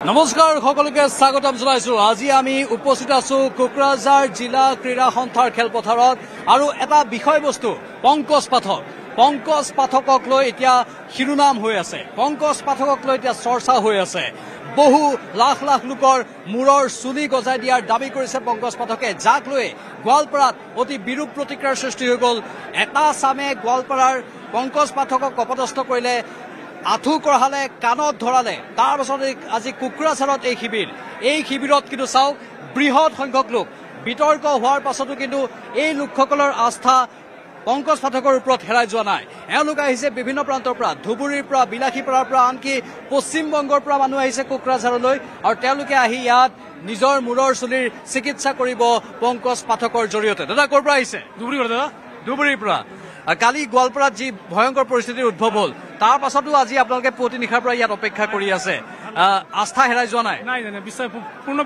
নমস্কাৰ সকলোকে স্বাগতম জনাইছো। আজি আমি উপস্থিত আছো কোকৰাঝাৰ জিলা ক্ৰীড়া সন্থাৰ খেলপথাৰত আৰু এটা বিষয়বস্তু পংকজ পাঠকক লৈ এতিয়া শিৰোনাম হৈ আছে। পংকজ পাঠকক লৈ এতিয়া চৰ্চা হৈ আছে। বহু লাখ লাখ লোকৰ মূৰৰ চুলি গজাই দিয়াৰ দাবী কৰিছে পংকজ পাঠকে, যাক লৈ গোৱালপাৰাত অতি বিৰূপ প্ৰতিক্ৰিয়াৰ সৃষ্টি হৈ গ'ল। এটা চামে গোৱালপাৰাৰ পংকজ পাঠকক অপদস্থ কৰিলে, আঁঠু কঢ়ালে, কাণত ধৰালে। তাৰ পাছত আজি কোকৰাঝাৰত এই শিবিৰত কিন্তু চাওক বৃহৎ সংখ্যক লোক। বিতৰ্ক হোৱাৰ পাছতো কিন্তু এই লোকসকলৰ আস্থা পংকজ পাঠকৰ ওপৰত হেৰাই যোৱা নাই। এওঁলোক আহিছে বিভিন্ন প্ৰান্তৰ পৰা, ধুবুৰীৰ পৰা, বিলাসীপাৰাৰ পৰা, আনকি পশ্চিমবংগৰ পৰা মানুহ আহিছে কোকৰাঝাৰলৈ, আৰু তেওঁলোকে আহি ইয়াত নিজৰ মূৰৰ চুলিৰ চিকিৎসা কৰিব পংকজ পাঠকৰ জৰিয়তে। দাদা ক'ৰ পৰা আহিছে? ধুবুৰীৰ পৰা। কালি গোৱালপাৰাত যি ভয়ংকৰ পৰিস্থিতিৰ উদ্ভৱ হ'ল, তাৰ পাছতো আজি আপোনালোকে পুৱতি নিশাৰ পৰা ইয়াত অপেক্ষা কৰি আছে। আস্থা হেৰাই যোৱা নাই? নাই, পূৰ্ণ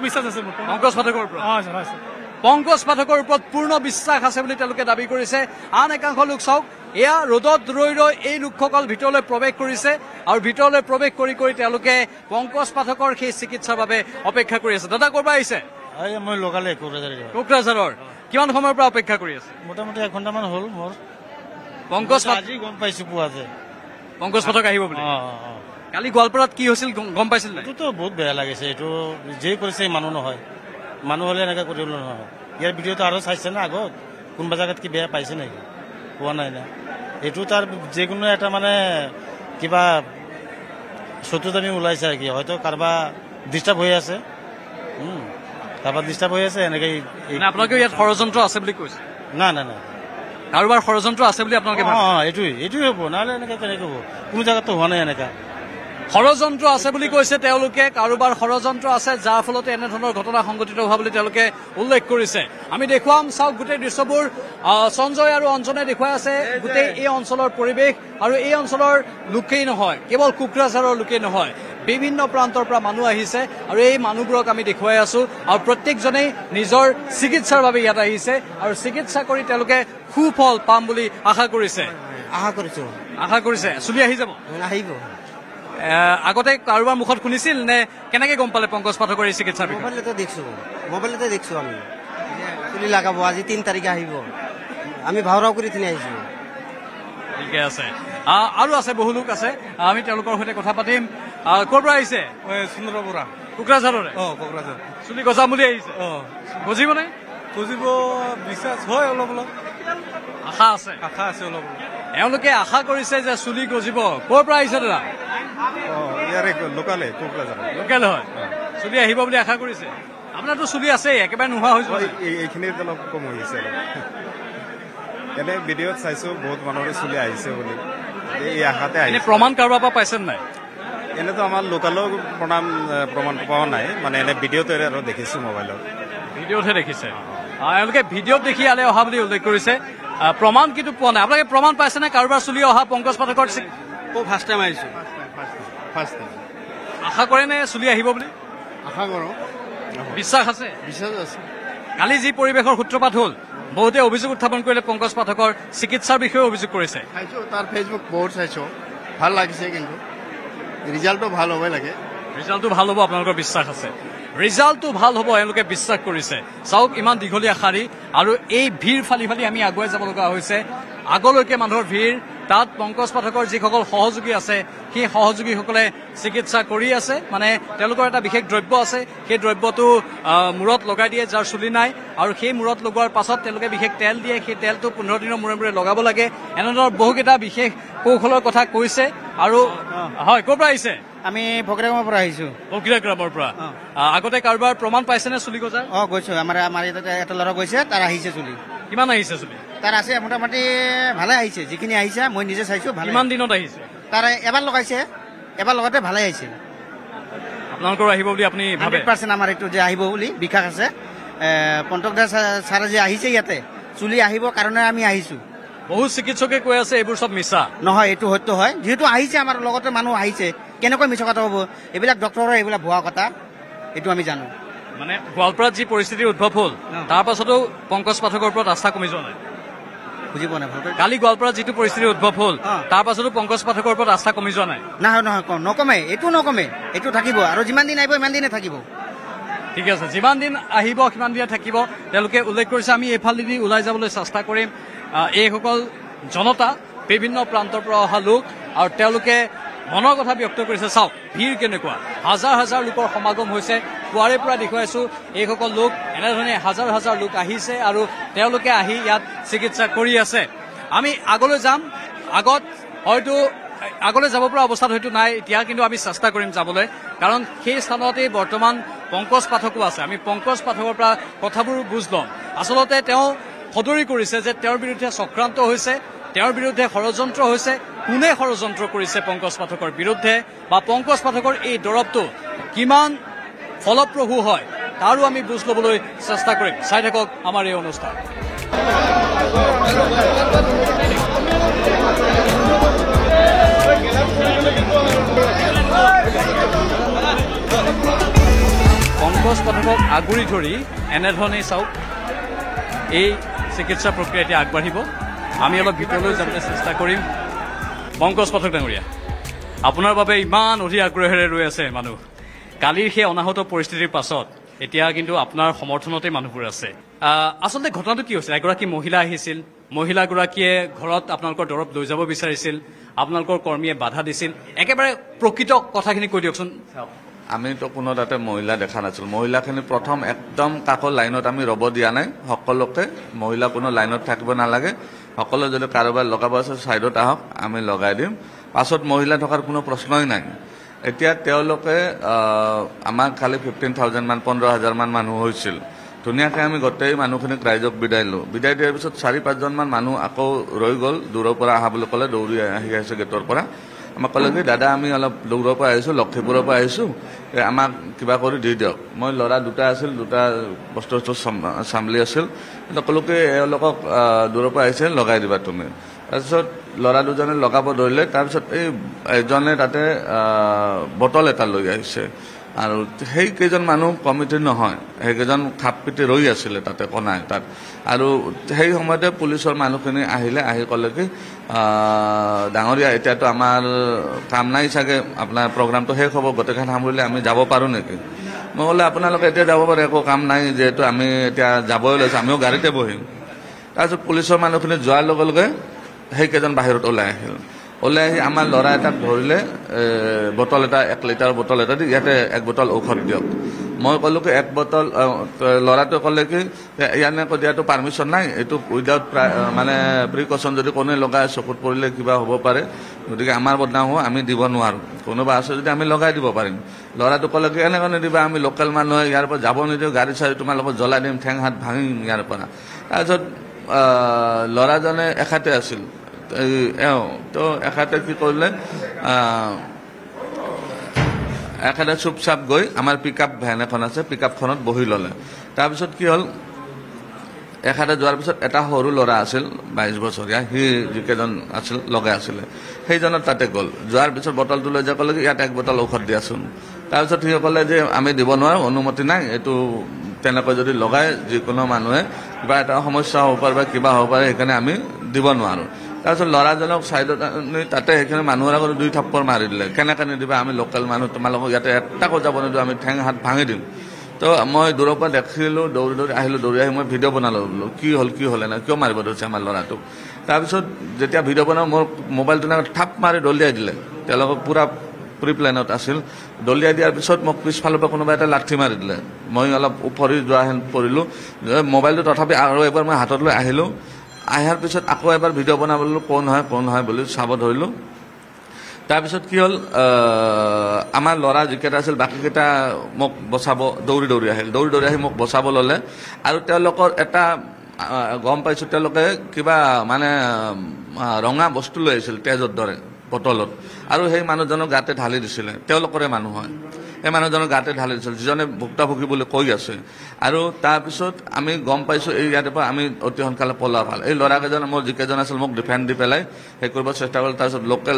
বিশ্বাস আছে পংকজ পাঠকৰ ওপৰত। পংকজ পাঠকৰ ওপৰত পূৰ্ণ বিশ্বাস আছে বুলি তেওঁলোকে দাবী কৰিছে। আন একাংশ লোক চাওক, এয়া ৰ'দত ৰৈ এই লোকসকল ভিতৰলৈ প্ৰৱেশ কৰিছে, আৰু ভিতৰলৈ প্ৰৱেশ কৰি তেওঁলোকে পংকজ পাঠকৰ সেই চিকিৎসাৰ বাবে অপেক্ষা কৰি আছে। দাদা ক'ৰ পৰা আহিছে? মই লোকালে কোকৰাঝাৰৰ। কিমান সময়ৰ পৰা অপেক্ষা কৰি আছে? মোটামুটি 1 ঘণ্টামান হ'ল মোৰ। পংকজ আজি গম পাইছো পোৱা যে পংকজ পাঠক আহিব বুলি। কালি গোৱালপাৰাত কি হৈছিল গম পাইছিল? এইটোতো বহুত বেয়া লাগিছে। এইটো যে কৰিছে মানুহ নহয়, মানুহ হ'লে এনেকৈ কৰিব নহয়। ইয়াৰ ভিডিঅ'টো আৰু চাইছে না আগত? কোনোবা জেগাত কি বেয়া পাইছে নেকি? পোৱা নাই না। এইটো তাৰ যিকোনো এটা মানে কিবা চতুৰ্দামি ওলাইছে আৰু কি, হয়তো কাৰোবাৰ ডিষ্টাৰ্ব হৈ আছে, এনেকৈ। আপোনালোকে ইয়াত ষড়যন্ত্ৰ আছে বুলি কৈছে? না, কাৰোবাৰ ষড়যন্ত্ৰ আছে বুলি আপোনালোকে ভাবে? এইটোৱে হ'ব, নহ'লে এনেকৈ কেনেকৈ হ'ব? কোনো জেগাততো হোৱা নাই এনেকা। ষড়যন্ত্ৰ আছে বুলি কৈছে তেওঁলোকে, কাৰোবাৰ ষড়যন্ত্ৰ আছে, যাৰ ফলতে এনেধৰণৰ ঘটনা সংঘটিত হোৱা বুলি তেওঁলোকে উল্লেখ কৰিছে। আমি দেখুৱাম, চাওক গোটেই দৃশ্যবোৰ। সঞ্জয় আৰু অঞ্জনে দেখুৱাই আছে গোটেই এই অঞ্চলৰ পৰিৱেশ, আৰু এই অঞ্চলৰ লোকেই নহয়, কেৱল কোকৰাঝাৰৰ লোকেই নহয়, বিভিন্ন প্ৰান্তৰ পৰা মানুহ আহিছে, আৰু এই মানুহবোৰক আমি দেখুৱাই আছো। আৰু প্ৰত্যেকজনেই নিজৰ চিকিৎসাৰ বাবে ইয়াত আহিছে, আৰু চিকিৎসা কৰি তেওঁলোকে সুফল পাম বুলি আশা কৰিছে। আশা কৰিছে চুলি আহি যাব? আহিব। আগতে কাৰোবাৰ মুখত শুনিছিল নে? কেনেকে গম পালে পংকজ পাঠকৰ এই চিকিৎসাৰ? মোবাইলতে দেখছো আমি। চুলি লগাব আজি 3 তাৰিখে আহিব। আমি ভাওৰাও কৰি তিনি আহিছো। ঠিকে আছে। আৰু আছে, বহু লোক আছে, আমি তেওঁলোকৰ সৈতে কথা পাতিম। ক'ৰ পৰা আহিছে? সুন্দৰৰ পৰা। কোকৰাঝাৰৰে? কোকৰাঝাৰ। চুলি গজাম বুলি আহিছে? গজিব নে? গজিব বিশ্বাস হয়, অলপ আশা আছে অলপ। এওঁলোকে আশা কৰিছে যে চুলি গজিব। ক'ৰ পৰা আহিছে দাদা? লোকেল হয়। চুলি আহিব বুলি আশা কৰিছে? আপোনাৰতো চুলি আছে, একেবাৰে নোহোৱা হৈ যোৱা? এইখিনিত অলপ কম হৈ গৈছে। এনে ভিডিঅ'ত চাইছো বহুত মানুহৰে চুলি আহিছে বুলি, এই আশাতে আহিছে। প্ৰমাণ কাৰোবাৰ পৰা পাইছে নাই? এনেতো আমাৰ লোকেলৰ প্ৰমাণ পোৱা নাই, মানে এনে ভিডিঅ'তে আৰু দেখিছো মোবাইলত। ভিডিঅ'তহে দেখিছে? এওঁলোকে ভিডিঅ'ত দেখি ইয়ালৈ অহা বুলি উল্লেখ কৰিছে, প্ৰমাণ কিন্তু পোৱা নাই। আপোনালোকে প্ৰমাণ পাইছে নে কাৰোবাৰ চুলি অহা পংকজ পাঠকৰ? ফাৰ্ষ্ট টাইম আহিছো। আশা কৰে নে চুলি আহিব বুলি? আশা কৰো। বিশ্বাস আছে? বিশ্বাস আছে। কালি যি পৰিৱেশৰ সূত্ৰপাত হ'ল, বহুতে অভিযোগ উত্থাপন কৰিলে পংকজ পাঠকৰ চিকিৎসাৰ বিষয়ে অভিযোগ কৰিছে। চাইছো, তাৰ ফেচবুক বহুত চাইছো, ভাল লাগিছে, কিন্তু ৰিজাল্টটো ভাল হ'বই লাগে। ৰিজাল্টটো ভাল হ'ব আপোনালোকৰ বিশ্বাস আছে? ৰিজাল্টটো ভাল হ'ব এওঁলোকে বিশ্বাস কৰিছে। চাওক, ইমান দীঘলীয়া শাৰী, আৰু এই ভিৰ ফালি আমি আগুৱাই যাব লগা হৈছে। আগলৈকে মানুহৰ ভিৰ। তাত পংকজ পাঠকৰ যিসকল সহযোগী আছে, সেই সহযোগীসকলে চিকিৎসা কৰি আছে। মানে তেওঁলোকৰ এটা বিশেষ দ্ৰব্য আছে, সেই দ্ৰব্যটো মূৰত লগাই দিয়ে যাৰ চুলি নাই, আৰু সেই মূৰত লগোৱাৰ পাছত তেওঁলোকে বিশেষ তেল দিয়ে। সেই তেলটো 15 দিনৰ মূৰে লগাব লাগে। এনেধৰণৰ বহুকেইটা বিশেষ কৌশলৰ কথা কৈছে। আৰু হয়, ক'ৰ পৰা আহিছে? আমি ফকীৰাগামৰ পৰা আহিছো। ফকীৰাগামৰ পৰা। আগতে কাৰোবাৰ প্ৰমাণ পাইছে নে চুলি গজাৰ? গৈছো। আমাৰ এটা ল'ৰা গৈছে, তাৰ আহিছে চুলি। কিমান আহিছে চুলি? তাৰ আছে মোটামুটি ভালে আহিছে, যিখিনি আহিছে মই নিজে চাইছো। কিমান দিনত আহিছে? তাৰ এবাৰ লগাইছে, এবাৰ লগাতে ভালে আহিছে। আপোনালোকৰ আহিব বুলি আপুনি ভাবে? 100% আমাৰ এইটো যে আহিব বুলি বিশ্বাস আছে। পণ্টকদাৰ ছাৰে যে আহিছে ইয়াতে, চুলি আহিব কাৰণে আমি আহিছো। বহু চিকিৎসকে কৈ আছে এইবোৰ চব মিছা। নহয়, এইটো সত্য হয়। যিহেতু আহিছে, আমাৰ লগতে মানুহ আহিছে, কেনেকৈ মিছা কথা হ'ব? এইবিলাক ডক্টৰৰ এইবিলাক ভুৱা কথা, এইটো আমি জানো। মানে গোৱালপাৰাত যি পৰিস্থিতিৰ উদ্ভৱ হ'ল, তাৰ পাছতো পংকজ পাঠকৰ ওপৰত আস্থা কমি যোৱা নাই? বুজি পোৱা নাই ভালকৈ কালি গোৱালপাৰাত যিটো পৰিস্থিতি উদ্ভৱ হ'ল অ। তাৰ পাছতো পংকজ পাঠকৰ ওপৰত আস্থা কমি যোৱা নাই নহয় নহয় নকমে এইটো নকমে এইটো থাকিব আৰু যিমান দিন আহিব ইমান দিনে থাকিব ঠিক আছে যিমান দিন আহিব সিমান দিনে থাকিব তেওঁলোকে উল্লেখ কৰিছে আমি এইফালেদি ওলাই যাবলৈ চেষ্টা কৰিম এইসকল জনতা বিভিন্ন প্ৰান্তৰ পৰা অহা লোক আৰু তেওঁলোকে মনৰ কথা ব্যক্ত কৰিছে চাওক ভিৰ কেনেকুৱা হাজাৰ হাজাৰ লোকৰ সমাগম হৈছে পুৱাৰে পৰা দেখুৱাইছো এইসকল লোক এনেধৰণে হাজাৰ হাজাৰ লোক আহিছে আৰু তেওঁলোকে আহি ইয়াত চিকিৎসা কৰি আছে আমি আগলৈ যাম আগত হয়তো আগলৈ যাব পৰা অৱস্থাত হয়তো নাই এতিয়া কিন্তু আমি চেষ্টা কৰিম যাবলৈ কাৰণ সেই স্থানতেই বৰ্তমান পংকজ পাঠকো আছে আমি পংকজ পাঠকৰ পৰা কথাবোৰ বুজ ল'ম আচলতে তেওঁ সদৰি কৰিছে যে তেওঁৰ বিৰুদ্ধে চক্ৰান্ত হৈছে তেওঁৰ বিৰুদ্ধে ষড়যন্ত্ৰ হৈছে কোনে ষড়যন্ত্ৰ কৰিছে পংকজ পাঠকৰ বিৰুদ্ধে বা পংকজ পাঠকৰ এই দৰৱটো কিমান ফলপ্ৰসূ হয় তাৰো আমি বুজ ল'বলৈ চেষ্টা কৰিম চাই থাকক আমাৰ এই অনুষ্ঠান পংকজ পাঠকক আগুৰি ধৰি এনেধৰণেই চাওক এই চিকিৎসা প্ৰক্ৰিয়া এতিয়া আগবাঢ়িব আমি অলপ ভিতৰলৈ যাবলৈ চেষ্টা কৰিম পংকজ পাঠক ডাঙৰীয়া আপোনাৰ বাবে ইমান অধিক আগ্ৰহেৰে ৰৈ আছে মানুহ কালিৰ সেই অনাহত পৰিস্থিতিৰ পাছত এতিয়া কিন্তু আপোনাৰ সমৰ্থনতে মানুহবোৰ আছে আচলতে ঘটনাটো কি হৈছে এগৰাকী মহিলা আহিছিল মহিলাগৰাকীয়ে ঘৰত আপোনালোকৰ দৰৱ লৈ যাব বিচাৰিছিল আপোনালোকৰ কৰ্মীয়ে বাধা দিছিল একেবাৰে প্ৰকৃত কথাখিনি কৈ দিয়কচোন আমিতো কোনো তাতে মহিলা দেখা নাছিল মহিলাখিনি প্ৰথম একদম কাকো লাইনত আমি ৰ'ব দিয়া নাই সকলোকে মহিলা কোনো লাইনত থাকিব নালাগে সকলো যদি কাৰোবাৰ লগাব আছে ছাইডত আহক আমি লগাই দিম পাছত মহিলা থকাৰ কোনো প্ৰশ্নই নাই এতিয়া তেওঁলোকে আমাক খালি 15,000 মান 15,000 মান মানুহ হৈছিল ধুনীয়াকৈ আমি গোটেই মানুহখিনিক ৰাইজক বিদায় দিয়াৰ পিছত 4-5জন মান মানুহ আকৌ ৰৈ গ'ল দূৰৰ পৰা অহা বুলি ক'লে দৌৰি আহি আছে গেটৰ পৰা আমাক ক'লে কি দাদা আমি অলপ দৌৰৰ পৰা আহিছোঁ লক্ষীপুৰৰ পৰা আহিছোঁ আমাক কিবা কৰি দি দিয়ক মই ল'ৰা দুটা আছিল দুটা বস্তু চাম্ভলি আছিল ক'লোঁ কি এওঁলোকক দূৰৰ পৰা আহিছে লগাই দিবা তুমি তাৰপিছত ল'ৰা দুজনে লগাব ধৰিলে তাৰপিছত এই এজনে তাতে বটল এটা লৈ আহিছে আৰু সেইকেইজন মানুহ কমিটিৰ নহয় সেইকেইজন খাপ পিটি ৰৈ আছিলে তাতে কণাই তাত আৰু সেই সময়তে পুলিচৰ মানুহখিনি আহিলে আহি ক'লে কি ডাঙৰীয়া এতিয়াতো আমাৰ কাম নাই চাগে আপোনাৰ প্ৰগ্ৰামটো শেষ হ'ব গোটেইখন সামৰিলে আমি যাব পাৰোঁ নেকি মই ক'লে আপোনালোকে এতিয়া যাব পাৰে একো কাম নাই যিহেতু আমি এতিয়া যাবই লৈছোঁ আমিও গাড়ীতে বহিম তাৰপিছত পুলিচৰ মানুহখিনি যোৱাৰ লগে লগে সেইকেইজন বাহিৰত ওলাই আহিল ওলাই আহি আমাৰ ল'ৰা এটাক ধৰিলে বটল এটা 1 লিটাৰ বটল এটা দি ইয়াতে 1 বটল ঔষধ দিয়ক মই ক'লোঁ কি 1 বটল ল'ৰাটোৱে ক'লে কি ইয়ানে দিয়াটো পাৰ্মিশ্যন নাই এইটো উইদাউট মানে প্ৰিকশ্যন যদি কোনে লগাই চকুত পৰিলে কিবা হ'ব পাৰে গতিকে আমাৰ বদনাম হ'ব আমি দিব নোৱাৰোঁ কোনোবা আছে যদি আমি লগাই দিব পাৰিম ল'ৰাটো ক'লে কি এনেকৈ নিদিবা আমি লোকেল মানুহে ইয়াৰ পৰা যাব নিদিওঁ গাড়ী চাড়ী তোমালোকক জ্বলাই দিম ঠেং হাত ভাঙিম ইয়াৰ পৰা তাৰপিছত ল'ৰাজনে এখাতে আছিল তো এখাতে কি কৰিলে এখাতে চুপচাপ গৈ আমাৰ পিকআপ ভেন এখন আছে পিকআপখনত বহি ল'লে তাৰপিছত কি হ'ল এখাতে যোৱাৰ পিছত এটা সৰু ল'ৰা আছিল 22 বছৰীয়া সি যিকেইজন আছিল লগাই আছিলে সেইজনৰ তাতে গ'ল যোৱাৰ পিছত বটলটো লৈ যায় ক'লে ইয়াত 1 বটল ঔষধ দিয়াচোন তাৰপিছত সি ক'লে যে আমি দিব নোৱাৰোঁ অনুমতি নাই এইটো তেনেকৈ যদি লগাই যিকোনো মানুহে কিবা এটা সমস্যা হ'ব পাৰে বা কিবা হ'ব পাৰে সেইকাৰণে আমি দিব নোৱাৰোঁ তাৰপিছত ল'ৰাজনক ছাইডত তাতে সেইখিনি মানুহৰ আগত 2 থাপ্পৰ মাৰি দিলে কেনেকৈ নিদিবা আমি লোকেল মানুহ তোমালোকক ইয়াতে এটাকো যাব নিদিওঁ আমি ঠেং হাত ভাঙি দিম তো মই দূৰৰ পৰা দেখিলোঁ দৌৰি দৌৰি আহিলোঁ দৌৰি আহি মই ভিডিঅ' বনালোঁ বোলো কি হ'ল এনে কিয় মাৰিব ধৰিছে আমাৰ ল'ৰাটোক তাৰপিছত যেতিয়া ভিডিঅ' বনাওঁ মোৰ মোবাইলটো থাপ মাৰি দলিয়াই দিলে তেওঁলোকক পূৰা প্ৰি প্লেনত আছিল দলিয়াই দিয়াৰ পিছত মোক পিছফালৰ পৰা কোনোবা এটা লাঠি মাৰি দিলে মই অলপ ওপৰি যোৱা হেন পৰিলোঁ মোবাইলটো তথাপি আৰু এবাৰ মই হাতত লৈ আহিলোঁ আহাৰ পিছত আকৌ এবাৰ ভিডিঅ' বনাবলৈ কোন হয় বুলি চাব ধৰিলোঁ তাৰপিছত কি হ'ল আমাৰ ল'ৰা যিকেইটা আছিল বাকীকেইটা মোক বচাব দৌৰি দৌৰি আহি মোক বচাব ল'লে আৰু তেওঁলোকৰ এটা গম পাইছোঁ তেওঁলোকে কিবা মানে ৰঙা বস্তু লৈ আহিছিল তেজৰ দৰে বটলত আৰু সেই মানুহজনক গাতে ঢালি দিছিলে তেওঁলোকৰে মানুহ হয় এই মানুহজনৰ গাতে ঢালি দিছিল, যিজনে ভুক্তভোগী বুলি কৈ আছে। আৰু তাৰপিছত আমি গম পাইছোঁ এই ইয়াৰ পৰা আমি অতি সোনকালে পলোৱা ভাল। এই ল'ৰাকেইজন মোৰ যিকেইজন আছিল মোক ডিফেণ্ড দি পেলাই সেই কৰিব চেষ্টা কৰিলোঁ। তাৰপিছত লোকেল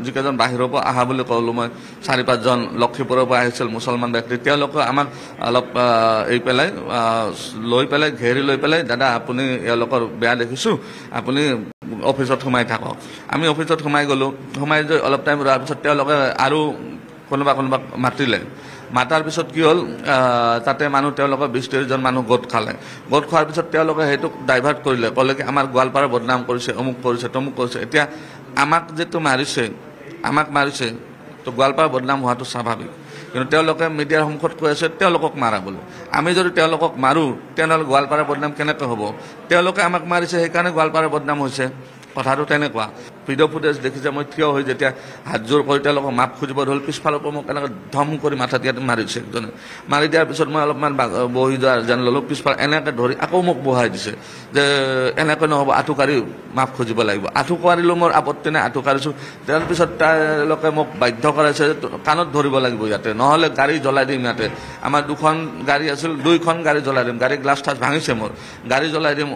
যিকেইজন বাহিৰৰ পৰা অহা বুলি ক'লোঁ মই, 4-5জন লক্ষীপুৰৰ পৰা আহিছিল মুছলমান ব্যক্তি, তেওঁলোকে আমাক অলপ লৈ পেলাই ঘেৰি লৈ পেলাই, দাদা আপুনি এওঁলোকৰ বেয়া দেখিছোঁ, আপুনি অফিচত সোমাই থাকক। আমি অফিচত সোমাই গ'লোঁ। সোমাই গৈ অলপ টাইম ৰোৱাৰ পিছত তেওঁলোকে আৰু কোনোবা মাতিলে। মাতাৰ পিছত কি হ'ল, তাতে মানুহ তেওঁলোকৰ 20-30জন মানুহ গোট খালে। গোট খোৱাৰ পিছত তেওঁলোকে সেইটোক ডাইভাৰ্ট কৰিলে, ক'লে কি আমাৰ গোৱালপাৰা বদনাম কৰিছে, অমুক কৰিছে, তমুক কৰিছে। এতিয়া আমাক যিটো মাৰিছে তো গোৱালপাৰা বদনাম হোৱাটো স্বাভাৱিক, কিন্তু তেওঁলোকে মিডিয়াৰ সন্মুখত কৈ আছে তেওঁলোকক মাৰা বুলি। আমি যদি তেওঁলোকক মাৰোঁ তেনেহ'লে গোৱালপাৰা বদনাম কেনেকৈ হ'ব? তেওঁলোকে আমাক মাৰিছে সেইকাৰণে গোৱালপাৰা বদনাম হৈছে, কথাটো তেনেকুৱা। ভিডিঅ' ফুটেজ দেখিছে মই থিয় হৈ যেতিয়া হাতযোৰ কৰি তেওঁলোকক মাপ খুজিব ধৰিলোঁ, পিছফালৰ পৰা মোক এনেকৈ ধম কৰি মাথাত ইয়াত মাৰিছে একজনে। মাৰি দিয়াৰ পিছত মই অলপমান বহি যোৱা যেন ল'লোঁ, পিছফালে এনেকৈ ধৰি আকৌ মোক বহাই দিছে যে এনেকৈ নহ'ব, আঁঠু কাঢ়ি মাপ খুজিব লাগিব। আঁঠু কাঢ়িলোঁ, মোৰ আপত্তি নাই, আঁঠু কাঢ়িছোঁ। তাৰপিছত তেওঁলোকে মোক বাধ্য কৰাইছে কাণত ধৰিব লাগিব ইয়াতে, নহ'লে গাড়ী জ্বলাই দিম ইয়াতে। আমাৰ 2খন গাড়ী আছিল, 2খন গাড়ী জ্বলাই দিম, গাড়ী গ্লাছ টাছ ভাঙিছে মোৰ, গাড়ী জ্বলাই দিম।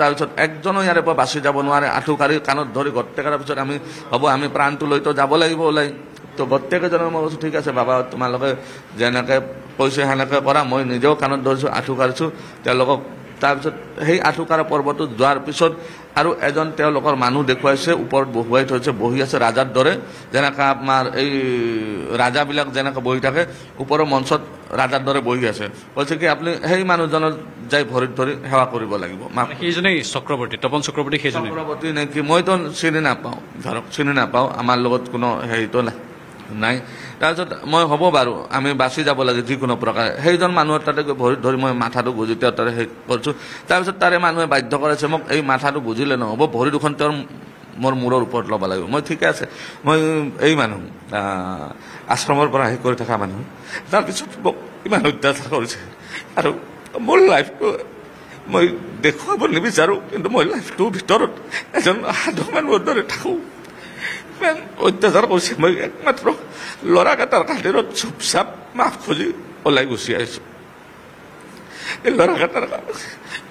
তাৰপিছত একজনো ইয়াৰে পৰা বাচি যাব নোৱাৰে, আঁঠু কাঢ়ি কাণত ধৰি গোটেই কৰাৰ পিছত আমি প্ৰাণটো লৈতো যাব লাগিব ওলাই। তো প্ৰত্যেকেজনে মই কৈছোঁ ঠিক আছে বাবা, তোমালোকে যেনেকৈ কৈছে সেনেকৈ কৰা। মই নিজেও কাণত ধৰিছোঁ, আঁঠু কাঢ়িছোঁ তেওঁলোকক। তাৰপিছত সেই আঁঠু কাঢ়া পৰ্বটো যোৱাৰ পিছত আৰু এজন তেওঁলোকৰ মানুহ দেখুৱাইছে, ওপৰত বহুৱাই থৈছে, বহি আছে ৰাজাৰ দৰে, যেনেকৈ আমাৰ এই ৰাজাবিলাক যেনেকৈ বহি থাকে ওপৰৰ মঞ্চত ৰাজাৰ দৰে বহি আছে। কৈছে কি আপুনি সেই মানুহজনৰ যাই ভৰিত ধৰি সেৱা কৰিব লাগিব। সেইজনেই চক্ৰৱৰ্তী, তপন চক্ৰৱৰ্তী, সেইজনে চক্ৰৱৰ্তী নেকি মইতো চিনি নাপাওঁ, আমাৰ লগত কোনো হেৰিটো নাই। তাৰপিছত মই হ'ব বাৰু আমি বাচি যাব লাগে যিকোনো প্ৰকাৰে। সেইজন মানুহৰ তাতে গৈ ভৰিত ধৰি মই মাথাটো গুজি তেওঁ তাতে সেই কৰিছোঁ। তাৰপিছত তাৰে মানুহে বাধ্য কৰাইছে মোক, এই মাথাটো গুজিলে নহ'ব, ভৰি দুখন তেওঁৰ মোৰ মূৰৰ ওপৰত ল'ব লাগিব। মই ঠিকে আছে, মই এই মানুহ আশ্ৰমৰ পৰা আহি কৰি থকা মানুহ। তাৰপিছত মোক ইমান অত্যাচাৰ কৰিছে আৰু মোৰ লাইফটো মই দেখুৱাব নিবিচাৰোঁ, কিন্তু মই লাইফটোৰ ভিতৰত এজন সাধু মানুহৰ দৰে থাকোঁ। অত্যাচাৰ কৰিছে। মই একমাত্ৰ ল'ৰাকেইটাৰ খাতিৰত চুপচাপ মাফ খুজি ওলাই গুচি আহিছোঁ। এই ল'ৰাকেইটাৰ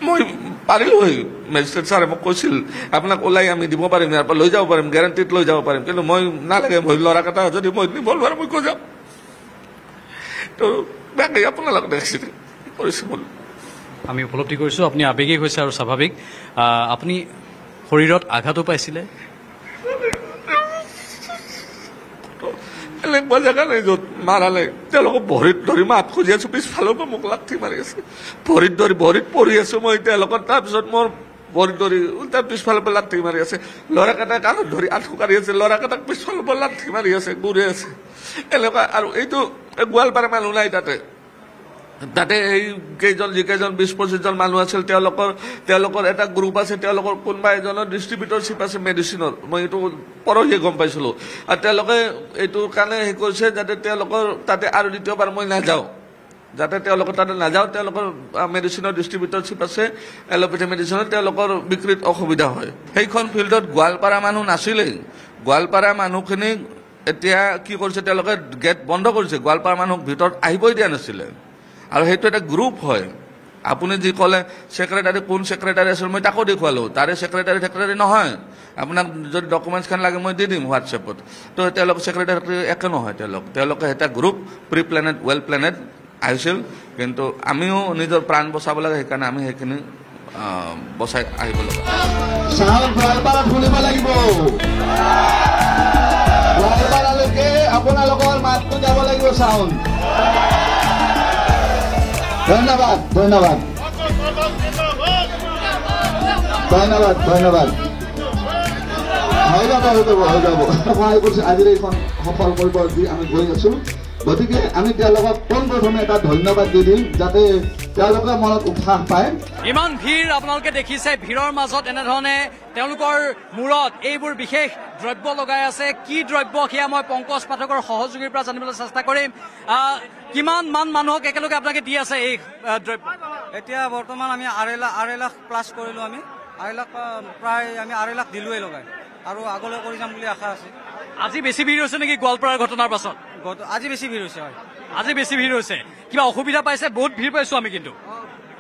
মই পাৰিলোঁ হৈ, মেজিষ্ট্ৰেট ছাৰে মোক কৈছিল আপোনাক ওলাই আমি দিব পাৰিম, ইয়াৰ পৰা লৈ যাব পাৰিম, গেৰাণ্টিত লৈ যাব পাৰিম, কিন্তু মই নালাগে, মই ল'ৰাকেইটা যদি মই নিব নোৱাৰোঁ মই কৈ যাম। তো বাকী আপোনালোকে দেখিছে কৰিছে মোৰ। আমি উপলব্ধি কৰিছোঁ আপুনি আৱেগিক হৈছে আৰু স্বাভাৱিক। আপুনি শৰীৰত আঘাতো পাইছিলে? এনেকুৱা জেগা নাই য'ত মাৰা নাই। তেওঁলোকক ভৰিত ধৰি মাত খুজি আছোঁ, পিছফালৰ পৰা মোক লাঠি মাৰি আছে, ভৰিত পৰি আছোঁ মই তেওঁলোকৰ। তাৰপিছত মোৰ ভৰিত ধৰি তাৰ পিছফালৰ পৰা লাঠি মাৰি আছে, ল'ৰাকেইটাই কাণত ধৰি আঁঠু কাঢ়ি আছে, ল'ৰাকেইটাক পিছফালৰ পৰা লাঠি মাৰি আছে, ঘূৰি আছে এনেকুৱা। আৰু এইটো গোৱালপাৰা মানুহ নাই তাতে এই যিকেইজন 20-25জন মানুহ আছিল তেওঁলোকৰ এটা গ্ৰুপ আছে, তেওঁলোকৰ কোনোবা এজনৰ ডিষ্ট্ৰিবিউটৰশ্বিপ আছে মেডিচিনৰ। মই এইটো পৰহিয়ে গম পাইছিলোঁ। আৰু তেওঁলোকে এইটোৰ কাৰণে হেৰি কৰিছে যাতে তেওঁলোকৰ তাতে আৰু দ্বিতীয়বাৰ মই নাযাওঁ, তেওঁলোকৰ মেডিচিনৰ ডিষ্ট্ৰিবিউটৰশ্বিপ আছে এলোপেথি মেডিচিনৰ, তেওঁলোকৰ বিক্ৰীত অসুবিধা হয়। সেইখন ফিল্ডত গোৱালপাৰা মানুহ নাছিলেই। গোৱালপাৰা মানুহখিনি এতিয়া কি কৰিছে, তেওঁলোকে গেট বন্ধ কৰিছে, গোৱালপাৰা মানুহক ভিতৰত আহিবই দিয়া নাছিলে। আৰু সেইটো এটা গ্ৰুপ হয়। আপুনি যি ক'লে ছেক্ৰেটাৰী, কোন ছেক্ৰেটাৰী আছিল মই তাকো দেখুৱালোঁ, তাৰে ছেক্ৰেটাৰী নহয়। আপোনাক যদি ডকুমেণ্টছখন লাগে মই দি দিম হোৱাটছএপত। তো তেওঁলোক ছেক্ৰেটাৰী একে নহয়, তেওঁলোকে এটা গ্ৰুপ প্ৰি প্লেনেড ৱেল প্লেনেড আহিছিল, কিন্তু আমিও নিজৰ প্ৰাণ বচাব লাগে, সেইকাৰণে আমি সেইখিনি বচাই আহিব লাগে। আপোনালোকৰ মাতটো যাব লাগিব চাউণ্ড। ধন্যবাদ। হৈ যাব। সহায় কৰিছে আজিৰ এইখন সফল কৰিব দি আমি গৈ আছো। গতিকে আমি তেওঁলোকক পোনপ্ৰথমে এটা ধন্যবাদ দি দিম যাতে তেওঁলোকে মনত উৎসাহ পায়। ইমান ভিৰ আপোনালোকে দেখিছে, ভিৰৰ মাজত এনেধৰণে তেওঁলোকৰ মূৰত এইবোৰ বিশেষ দ্ৰব্য লগাই আছে। কি দ্ৰব্য সেয়া মই পংকজ পাঠকৰ সহযোগীৰ পৰা জানিবলৈ চেষ্টা কৰিম। কিমান মান মানুহক একেলগে আপোনালোকে দি আছে এই দ্ৰব্য? এতিয়া বৰ্তমান আমি 2.5 লাখ প্লাছ কৰিলোঁ। আমি 2.5 লাখ প্ৰায় আমি 2.5 লাখ দিলোৱেই লগাই, আৰু আগলৈ কৰি যাম বুলি আশা আছে। আজি বেছি ভিৰ হৈছে নেকি গোৱালপাৰাৰ ঘটনাৰ পাছত? আজি বেছি ভিৰ হৈছে হয়। আজি বেছি ভিৰ হৈছে, কিবা অসুবিধা পাইছে? বহুত ভিৰ পাইছো আমি কিন্তু।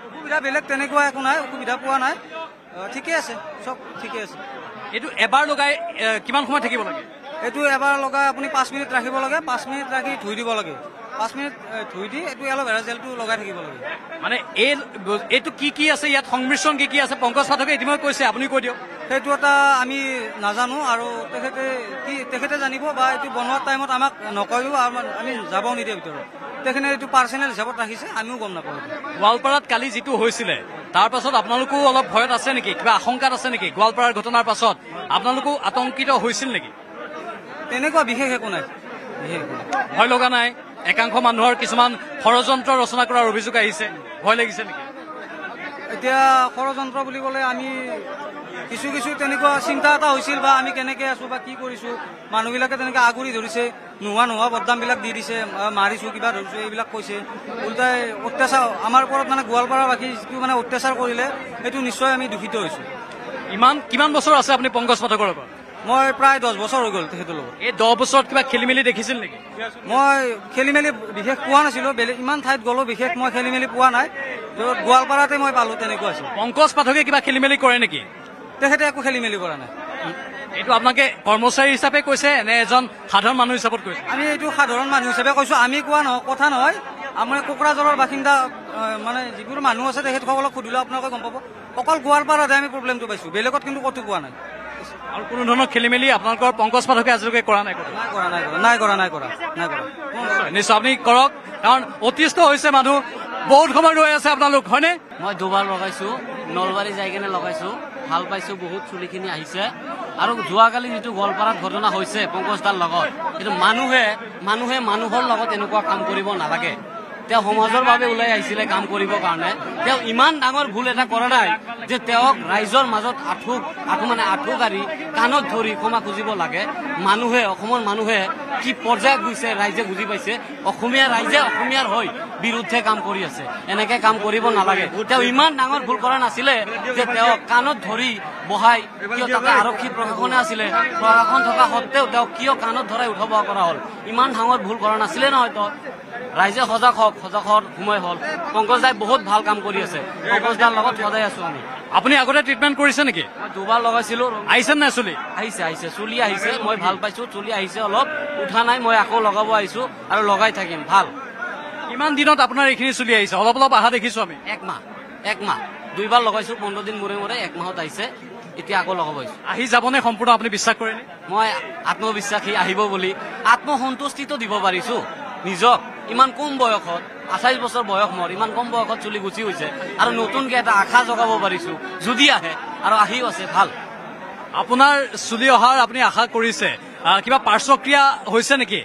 অসুবিধা বেলেগ তেনেকুৱা একো নাই, অসুবিধা পোৱা নাই, ঠিকে আছে, চব ঠিকে আছে। এইটো এবাৰ লগাই কিমান সময় থাকিব লাগে? এইটো এবাৰ লগাই আপুনি 5 মিনিট ৰাখিব লাগে, 5 মিনিট ৰাখি ধুই দিব লাগে, 5 মিনিট ধুই দি এইটো এল'ভেৰা জেলটো লগাই থাকিব লাগে। মানে এইটো কি আছে ইয়াত, সংমিশ্ৰণ কি আছে? পংকজ পাঠকে ইতিমধ্যে কৈছে, আপুনি কৈ দিয়ক। সেইটো এটা আমি নাজানো আৰু তেখেতে জানিব, বা এইটো বনোৱাৰ টাইমত আমাক নকয়ও, আমি যাবও নিদিয়ে ভিতৰত। তেখেতে এইটো পাৰ্চনেল হিচাপত ৰাখিছে, আমিও গম নাপাওঁ। গোৱালপাৰাত কালি যিটো হৈছিলে তাৰ পাছত আপোনালোকো অলপ ভয়ত আছে নেকি? কিবা আশংকাত আছে নেকি? গোৱালপাৰাৰ ঘটনাৰ পাছত আপোনালোকো আতংকিত হৈছিল নেকি? তেনেকুৱা বিশেষ একো নাই, বিশেষ একো নাই। ভয় লগা নাই? একাংশ মানুহৰ কিছুমান ষড়যন্ত্ৰ ৰচনা কৰাৰ অভিযোগ আহিছে, ভয় লাগিছে নেকি? এতিয়া ষড়যন্ত্ৰ বুলি ক'লে আমি কিছু তেনেকুৱা চিন্তা এটা হৈছিল, বা আমি কেনেকে আছো বা কি কৰিছো, মানুহবিলাকে তেনেকে আগুৰি ধৰিছে, নোহোৱা বদনামবিলাক দি দিছে, মাৰিছো কিবা ধৰিছো এইবিলাক কৈছে, উল্টাই অত্যাচাৰ আমাৰ ওপৰত, মানে গোৱালপাৰাবাসী যিটো মানে অত্যাচাৰ কৰিলে সেইটো নিশ্চয় আমি দুখিত হৈছো। কিমান বছৰ আছে আপুনি পংকজ পাঠকৰ লগত? মই প্ৰায় 10 বছৰ হৈ গ'ল তেখেতৰ লগত। এই 10 বছৰত কিবা খেলি মেলি দেখিছিল নেকি? মই খেলি মেলি বিশেষ পোৱা নাছিলো, বেলেগ ইমান ঠাইত গ'লো, বিশেষ মই খেলি মেলি পোৱা নাই, গোৱালপাৰাতে মই পালো তেনেকুৱা আছিল। পংকজ পাঠকে কিবা খেলি মেলি কৰে নেকি? তেখেতে একো খেলি মেলি কৰা নাই। এইটো আপোনাকে কৰ্মচাৰী হিচাপে কৈছে নে এজন সাধাৰণ মানুহ হিচাপত কৈছে? আমি এইটো সাধাৰণ মানুহ হিচাপে কৈছো, আমি কোৱা কথা নহয়। আমাৰ কোকৰাঝাৰৰ বাসিন্দা মানে যিবোৰ মানুহ আছে তেখেতসকলক সুধিলে আপোনালোকে গম পাব। অকল গোৱালপাৰাতে আমি প্ৰব্লেমটো পাইছো, বেলেগত কিন্তু ক'তো পোৱা নাই। আৰু কোনো ধৰণৰ খেলি মেলি আপোনালোকৰ পংকজ পাঠকে আজিলৈকে কৰা নাই? নিশ্চয় আপুনি কৰক, কাৰণ অতিষ্ঠ হৈছে মানুহ, বহুত সময় ৰৈ আছে আপোনালোক, হয়নে? মই দুবাৰ লগাইছো, নলবাৰী যাই কেনে লগাইছো, ভাল পাইছো, বহুত চুলিখিনি আহিছে। আৰু যোৱাকালি যিটো গোৱালপাৰাত ঘটনা হৈছে পংকজ দাৰ লগত, কিন্তু মানুহে মানুহৰ লগত এনেকুৱা কাম কৰিব নালাগে। তেওঁ সমাজৰ বাবে ওলাই আহিছিলে কাম কৰিবৰ কাৰণে, তেওঁ ইমান ডাঙৰ ভুল এটা কৰা নাই যে তেওঁক ৰাইজৰ মাজত আঁঠু কাঢ়ি কাণত ধৰি ক্ষমা খুজিব লাগে। অসমৰ মানুহে কি পৰ্যায়ত গৈছে ৰাইজে বুজি পাইছে। ৰাইজে অসমীয়াৰ হৈ বিৰুদ্ধে কাম কৰি আছে, এনেকে কাম কৰিব নালাগে। তেওঁ ইমান ডাঙৰ ভুল কৰা নাছিলে যে তেওঁক কাণত ধৰি বহাই, কিয় তাতে আৰক্ষী প্ৰশাসনে আছিলে, প্ৰশাসন থকা সত্বেও তেওঁক কিয় কাণত ধৰাই উঠাব কৰা হ'ল? ইমান ডাঙৰ ভুল কৰা নাছিলে নহয়। তো ৰাইজে সজাগ হওক, সজাগ হোৱাৰ সময় হ'ল। পংকজ দাই বহুত ভাল কাম কৰি আছে, পংকজ দাৰ লগত সদায় আছো আমি। আপুনি আগতে ট্ৰিটমেণ্ট কৰিছে নেকি? মই দুবাৰ লগাইছিলো। আহিছে নাই চুলি? আহিছে চুলি আহিছে, মই ভাল পাইছো। চুলি আহিছে অলপ, উঠা নাই, মই আকৌ লগাব আহিছো আৰু লগাই থাকিম। ভাল। কিমান দিনত আপোনাৰ এইখিনি চুলি আহিছে? অলপ অহা দেখিছো আমি। এক মাহ 2বাৰ লগাইছো, 15 দিন মূৰে 1 মাহত আহিছে। এতিয়া আকৌ লগাব আহিছো। আহি যাবনে সম্পূৰ্ণ? আপুনি বিশ্বাস কৰেনে? মই আত্মবিশ্বাসী আহিব বুলি, আত্মসন্তুষ্টিটো দিব পাৰিছো নিজক। ইমান কম বয়সত, 28 বছৰ বয়স মোৰ, ইমান কম বয়সত চুলি গুচি হৈছে, আৰু নতুনকে এটা আশা জগাব পাৰিছো যদি আহে, আৰু আহিও আছে। ভাল। আপোনাৰ চুলি অহাৰ আপুনি আশা কৰিছে, কিবা পাৰ্শ্বক্ৰিয়া হৈছে নেকি?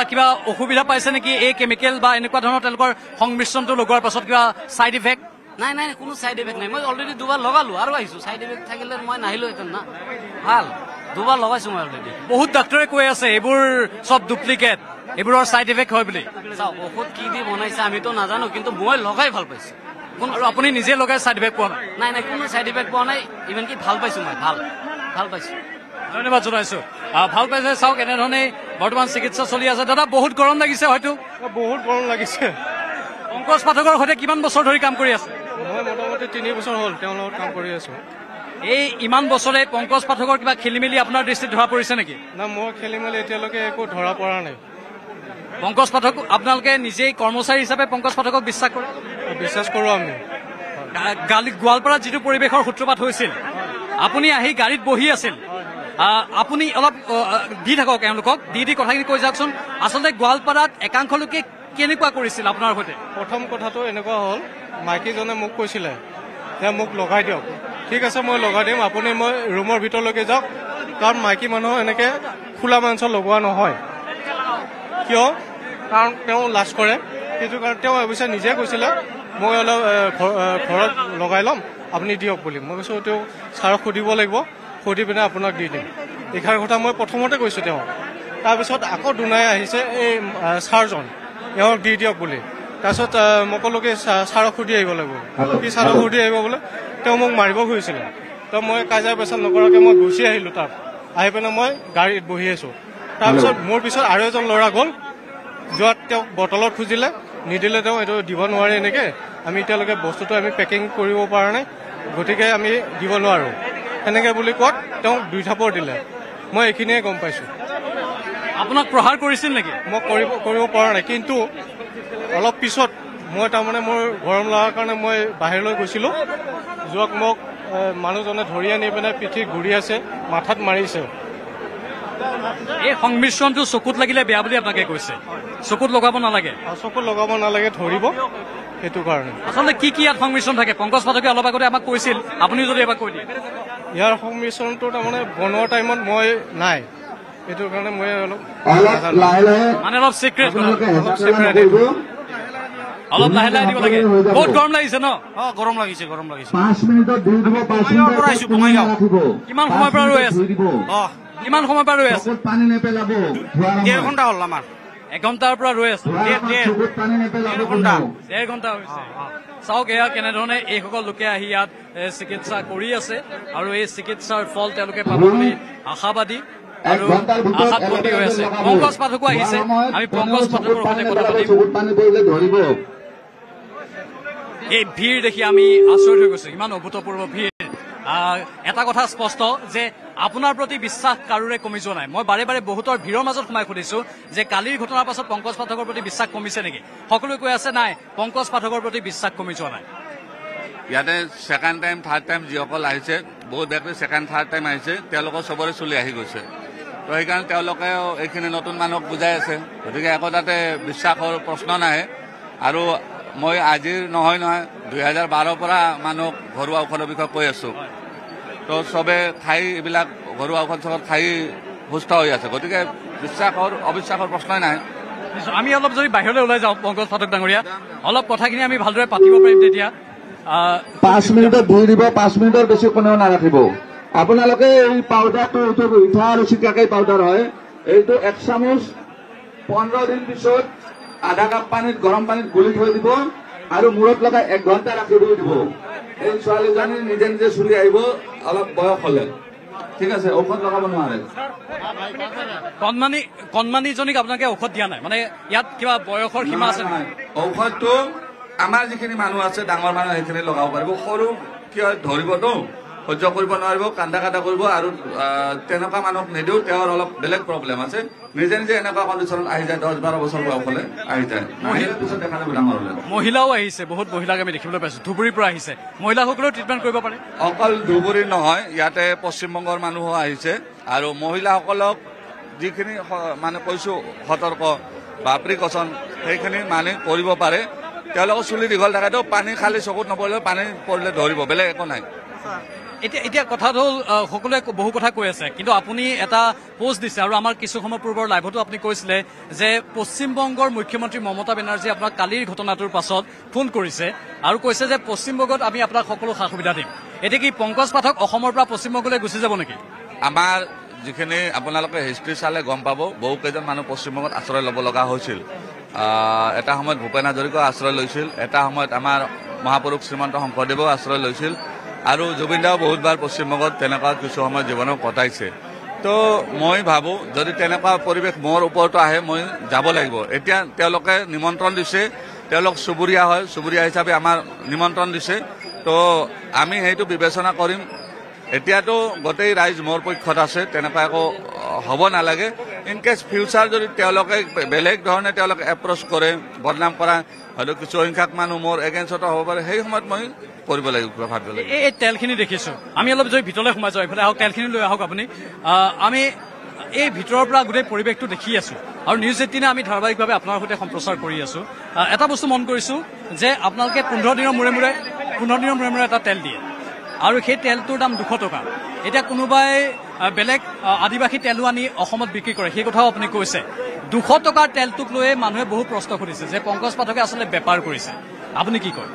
কিবা অসুবিধা পাইছে নেকি? এই কেমিকেল বা এনেকুৱা ধৰণৰ তেওঁলোকৰ সংমিশ্ৰণটো লগোৱাৰ পাছত কিবা চাইড ইফেক্ট? নাই, কোনো চাইড ইফেক্ট নাই। মই অলৰেডি 2বাৰ লগালো আৰু আহিছো। চাইড ইফেক্ট থাকিলে মই নাহিলোহেঁতেন না। ভাল, 2বাৰ লগাইছো মই অলৰেডি। বহুত ডাক্তৰে কৈ আছে এইবোৰ চব ডুপ্লিকেট, এইবোৰৰ চাইড ইফেক্ট হয় বুলি। চাওক, ঔষধ কি দি বনাইছে আমিতো নাজানো, কিন্তু মই লগাই ভাল পাইছো। আৰু আপুনি নিজে লগাই চাইড ইফেক্ট পোৱা নাই? নাই, কোনো চাইড ইফেক্ট পোৱা নাই। ইভেন কি ভাল পাইছো মই, ভাল পাইছো। ধন্যবাদ জনাইছো। ভাল পাইছে। চাওক, এনেধৰণে বৰ্তমান চিকিৎসা চলি আছে। দাদা, বহুত গৰম লাগিছে হয়তো? বহুত গৰম লাগিছে। পংকজ পাঠকৰ সৈতে কিমান বছৰ ধৰি কাম কৰি আছে? মই মোটামুটি 3 বছৰ হ'ল তেওঁৰ লগত কাম কৰি আছো। এই ইমান বছৰে পংকজ পাঠকৰ কিবা খেলি মেলি আপোনাৰ দৃষ্টিত ধৰা পৰিছে নেকি? না, মই খেলি মেলি এতিয়ালৈকে একো ধৰা পৰা নাই। পংকজ পাঠক, আপোনালোকে নিজেই কৰ্মচাৰী হিচাপে পংকজ পাঠকক বিশ্বাস কৰে? বিশ্বাস কৰো আমি। গোৱালপাৰাত যিটো পৰিৱেশৰ সূত্ৰপাত হৈছিল, আপুনি আহি গাড়ীত বহি আছিল, আপুনি অলপ দি থাকক এওঁলোকক, দি কথাখিনি কৈ যাওকচোন। আচলতে গোৱালপাৰাত একাংশ লোকে কেনেকুৱা কৰিছিল আপোনাৰ সৈতে? প্ৰথম কথাটো এনেকুৱা হ'ল, মাইকীজনে মোক কৈছিলে যে মোক লগাই দিয়ক। ঠিক আছে, মই লগাই দিম, আপুনি মই ৰুমৰ ভিতৰলৈকে যাওক, কাৰণ মাইকী মানুহ এনেকে খোলা মাংস লগোৱা নহয়। কিয়? কাৰণ তেওঁ লাজ কৰে, সেইটো কাৰণে তেওঁ অৱশ্যে নিজে কৈছিলে মই অলপ ঘৰত লগাই ল'ম, আপুনি দিয়ক বুলি। মই কৈছোঁ তেওঁ ছাৰক সুধিব লাগিব, সুধি পিনে আপোনাক দি দিম। এইষাৰ কথা মই প্ৰথমতে কৈছোঁ তেওঁক। তাৰপিছত আকৌ দুনাই আহিছে এই ছাৰজন, এওঁক দি দিয়ক বুলি। তাৰপিছত মই ক'লো কি ছাৰক সুধি আহিব লাগিব। কি ছাৰক সুধি আহিব বোলে? তেওঁ মোক মাৰিব খুজিছিলে। তো মই কাজিয়া পেচাল নকৰাকৈ মই গুচি আহিলোঁ তাত। আহি পিনে মই গাড়ীত বহি আছোঁ। তাৰপিছত মোৰ পিছত আৰু এজন ল'ৰা গ'ল, যোৱাত তেওঁক বটলত খুজিলে, নিদিলে, তেওঁ এইটো দিব নোৱাৰে এনেকে, আমি এতিয়ালৈকে বস্তুটো আমি পেকিং কৰিব পৰা নাই, গতিকে আমি দিব নোৱাৰোঁ সেনেকে বুলি কোৱাত তেওঁক 2 থাপৰ দিলে। মই এইখিনিয়ে গম পাইছোঁ। আপোনাক প্ৰহাৰ কৰিছিল নেকি? মই কৰিব পৰা নাই, কিন্তু অলপ পিছত মই তাৰমানে মোৰ গৰম লগাৰ কাৰণে মই বাহিৰলৈ গৈছিলোঁ, যোৱাক মোক মানুহজনে ধৰি আনি পিনে পিঠিত ঘূৰি আছে, মাথাত মাৰিছে। এই সংমিশ্ৰণটো চকুত লাগিলে বেয়া বুলি আপোনাকে কৈছে, চকুত লগাব নালাগে? চকুত লগাব নালাগে, ধৰিব, সেইটো কাৰণে। আচলতে কি কি ইয়াত সংমিশ্ৰণ থাকে? পংকজ পাঠকে অলপ আগতে আমাক কৈছিল, আপুনি যদি এবাৰ কৈ দিয়ে। ইয়াৰ সংমিশ্ৰণটো তাৰমানে বনোৱা টাইমত মই নাই, সেইটো কাৰণে মই অলপ মানে অলপ চিক্ৰেট, অলপ লাহে লাহে দিব লাগে। বহুত গৰম লাগিছে ন? গৰম লাগিছে, গৰম লাগিছে। 5 মিনিটত দি দিব, 5 মিনিটত কিমান সময়ৰ পৰা ৰৈ আছে? কিমান সময়ৰ পৰা ৰৈ আছে? পানী নেপেলাব, 1.5 ঘণ্টা হ'ল আমাৰ। 1 ঘণ্টাৰ পৰা ৰৈ আছে। পানী নেপেলাব, 1.5 ঘণ্টা হৈছে। চাওক এয়া কেনেধৰণে এইসকল লোকে আহি ইয়াত চিকিৎসা কৰি আছে, আৰু এই চিকিৎসাৰ ফল তেওঁলোকে পাব বুলি আশাবাদী আৰু আশাত বন্দী হৈ আছে। পংকজ পাঠকো আহিছে, আমি পংকজ পাঠকৰ সৈতে কথা পাতিম। পানী পৰিলে ধৰিব। এই ভিৰ দেখি আমি আচৰিত হৈ গৈছো, ইমান অভূতপূৰ্ব ভিৰ। এটা কথা স্পষ্ট যে আপোনাৰ প্ৰতি বিশ্বাস কাৰোৰে কমি যোৱা নাই। মই বাৰে বাৰে বহুতৰ ভিৰৰ মাজত সোমাই সুধিছো যে কালিৰ ঘটনাৰ পাছত পংকজ পাঠকৰ প্ৰতি বিশ্বাস কমিছে নেকি? সকলোৱে কৈ আছে নাই, পংকজ পাঠকৰ প্ৰতি বিশ্বাস কমি যোৱা নাই। ইয়াতে 2nd টাইম 3rd টাইম যিসকল আহিছে, বহুত ব্যক্তি 2nd 3rd টাইম আহিছে, তেওঁলোকৰ চবৰে চুলি আহি গৈছে। তো সেইকাৰণে তেওঁলোকে এইখিনি নতুন মানুহক বুজাই আছে, গতিকে একো তাতে বিশ্বাসৰ প্ৰশ্ন নাহে। আৰু মই আজিৰ নহয় 2012ৰ পৰা মানুহক ঘৰুৱা ঔষধৰ বিষয়ে কৈ আছো, তো চবে খাই এইবিলাক ঘৰুৱা ঔষধ চৌষধ খাই সুস্থ হৈ আছে, গতিকে বিশ্বাসৰ অবিশ্বাসৰ প্ৰশ্নই নাই। আমি অলপ যদি বাহিৰলৈ ওলাই যাওঁ পংকজ পাঠক ডাঙৰীয়া, অলপ কথাখিনি আমি ভালদৰে পাতিব পাৰিম তেতিয়া। 5 মিনিটত ধুই দিব, 5 মিনিটৰ বেছি কোনেও নাৰাখিব। আপোনালোকে এই পাউডাৰটো, এইটো মিঠা আৰু চিকাকৈ পাউডাৰ হয়, এইটো 1 চামুচ 15 দিন পিছত আধা কাপ পানীত, গৰম পানীত গুলি থৈ দিব, আৰু মূৰত লগাই 1 ঘণ্টা ৰাখি থৈ দিব। এই ছোৱালীজনী নিজে নিজে চুলি আহিব অলপ বয়স হলে, ঠিক আছে? ঔষধ লগাব নোৱাৰে। কণমানিজনীক আপোনালোকে ঔষধ দিয়া নাই? মানে ইয়াত কিবা বয়সৰ সীমা আছে? ঔষধটো আমাৰ যিখিনি মানুহ আছে, ডাঙৰ মানুহ, সেইখিনি লগাব পাৰিব। সৰু কি হয়, ধৰিবতো, সহ্য কৰিব নোৱাৰিব, কান্দা কৰিব, আৰু তেনেকুৱা মানুহক নিদিও, তেওঁৰ অলপ বেলেগ প্ৰব্লেম আছে, নিজে নিজে এনেকুৱা কণ্ডিশ্যনত আহি যায়, 10-12 বছৰ বয়স হলে আহি যায়, পিছত দেখা যাব ডাঙৰ হলে। মহিলাও আহিছে, বহুত মহিলাক আমি দেখিবলৈ পাইছো, ধুবুৰীৰ পৰা আহিছে। মহিলাসকলেও ট্ৰিটমেণ্ট কৰিব পাৰে? অকল ধুবুৰী নহয়, ইয়াতে পশ্চিমবংগৰ মানুহো আহিছে, আৰু মহিলাসকলক যিখিনি মানে কৈছো সতৰ্ক বা প্ৰিকশ্যন, সেইখিনি মানে কৰিব পাৰে। তেওঁলোকৰ চুলি দীঘল থাকেতো, পানী খালি চকুত নপৰিলে, পানী পৰিলে ধৰিব, বেলেগ একো নাই। এতিয়া কথাটো হ'ল, সকলোৱে বহু কথা কৈ আছে, কিন্তু আপুনি এটা পোষ্ট দিছে, আৰু আমাৰ কিছু সময় পূৰ্বৰ লাইভতো আপুনি কৈছিলে যে পশ্চিমবংগৰ মুখ্যমন্ত্ৰী মমতা বেনাৰ্জীয়ে আপোনাক কালিৰ ঘটনাটোৰ পাছত ফোন কৰিছে আৰু কৈছে যে পশ্চিমবংগত আমি আপোনাক সকলো সা সুবিধা দিম। এতিয়া কি পংকজ পাঠক অসমৰ পৰা পশ্চিমবংগলৈ গুচি যাব নেকি? আমাৰ যিখিনি আপোনালোকে হিষ্ট্ৰী চালে গম পাব, বহুকেইজন মানুহ পশ্চিমবংগত আশ্ৰয় ল'ব লগা হৈছিল। এটা সময়ত ভূপেন হাজৰিকাও আশ্ৰয় লৈছিল, এটা সময়ত আমাৰ মহাপুৰুষ শ্ৰীমন্ত শংকৰদেৱেও আশ্ৰয় লৈছিল, আৰু জুবিন দাও বহুতবাৰ পশ্চিমবংগত তেনেকুৱা কিছু সময় জীৱনো কটাইছে। তো মই ভাবোঁ যদি তেনেকুৱা পৰিৱেশ মোৰ ওপৰতো আহে, মই যাব লাগিব। এতিয়া তেওঁলোকে নিমন্ত্ৰণ দিছে, তেওঁলোক চুবুৰীয়া হয়, চুবুৰীয়া হিচাপে আমাৰ নিমন্ত্ৰণ দিছে, তো আমি সেইটো বিবেচনা কৰিম। এতিয়াতো গোটেই ৰাইজ মোৰ পক্ষত আছে, তেনেকুৱা একো হ'ব নালাগে। ইনকেছ ফিউচাৰ যদি তেওঁলোকে বেলেগ ধৰণে তেওঁলোকে এপ্ৰ'চ কৰে, বদনাম কৰা, হয়তো কিছু সংখ্যক মানুহ মোৰ এগেইনষ্টতো হ'ব পাৰে, সেই সময়ত মই কৰিব লাগিব, ভাবিব লাগিব। এই তেলখিনি দেখিছো, আমি অলপ যদি ভিতৰলৈ সোমাই যাওঁ, এইফালে আহক, তেলখিনি লৈ আহক আপুনি। আমি এই ভিতৰৰ পৰা গোটেই পৰিৱেশটো দেখি আছো, আৰু নিউজ 18 আমি ধাৰাবাহিকভাৱে আপোনাৰ সৈতে সম্প্ৰচাৰ কৰি আছো। এটা বস্তু মন কৰিছো যে আপোনালোকে 15 দিনৰ মূৰে মূৰে এটা তেল দিয়ে, আৰু সেই তেলটোৰ দাম 200 টকা। এতিয়া কোনোবাই বেলেগ আদিবাসী তেলো আনি অসমত বিক্ৰী কৰে, সেই কথাও আপুনি কৈছে। 200 টকাৰ তেলটোক লৈয়ে মানুহে বহু প্ৰশ্ন সুধিছে যে পংকজ পাঠকে আচলতে বেপাৰ কৰিছে, আপুনি কি কয়?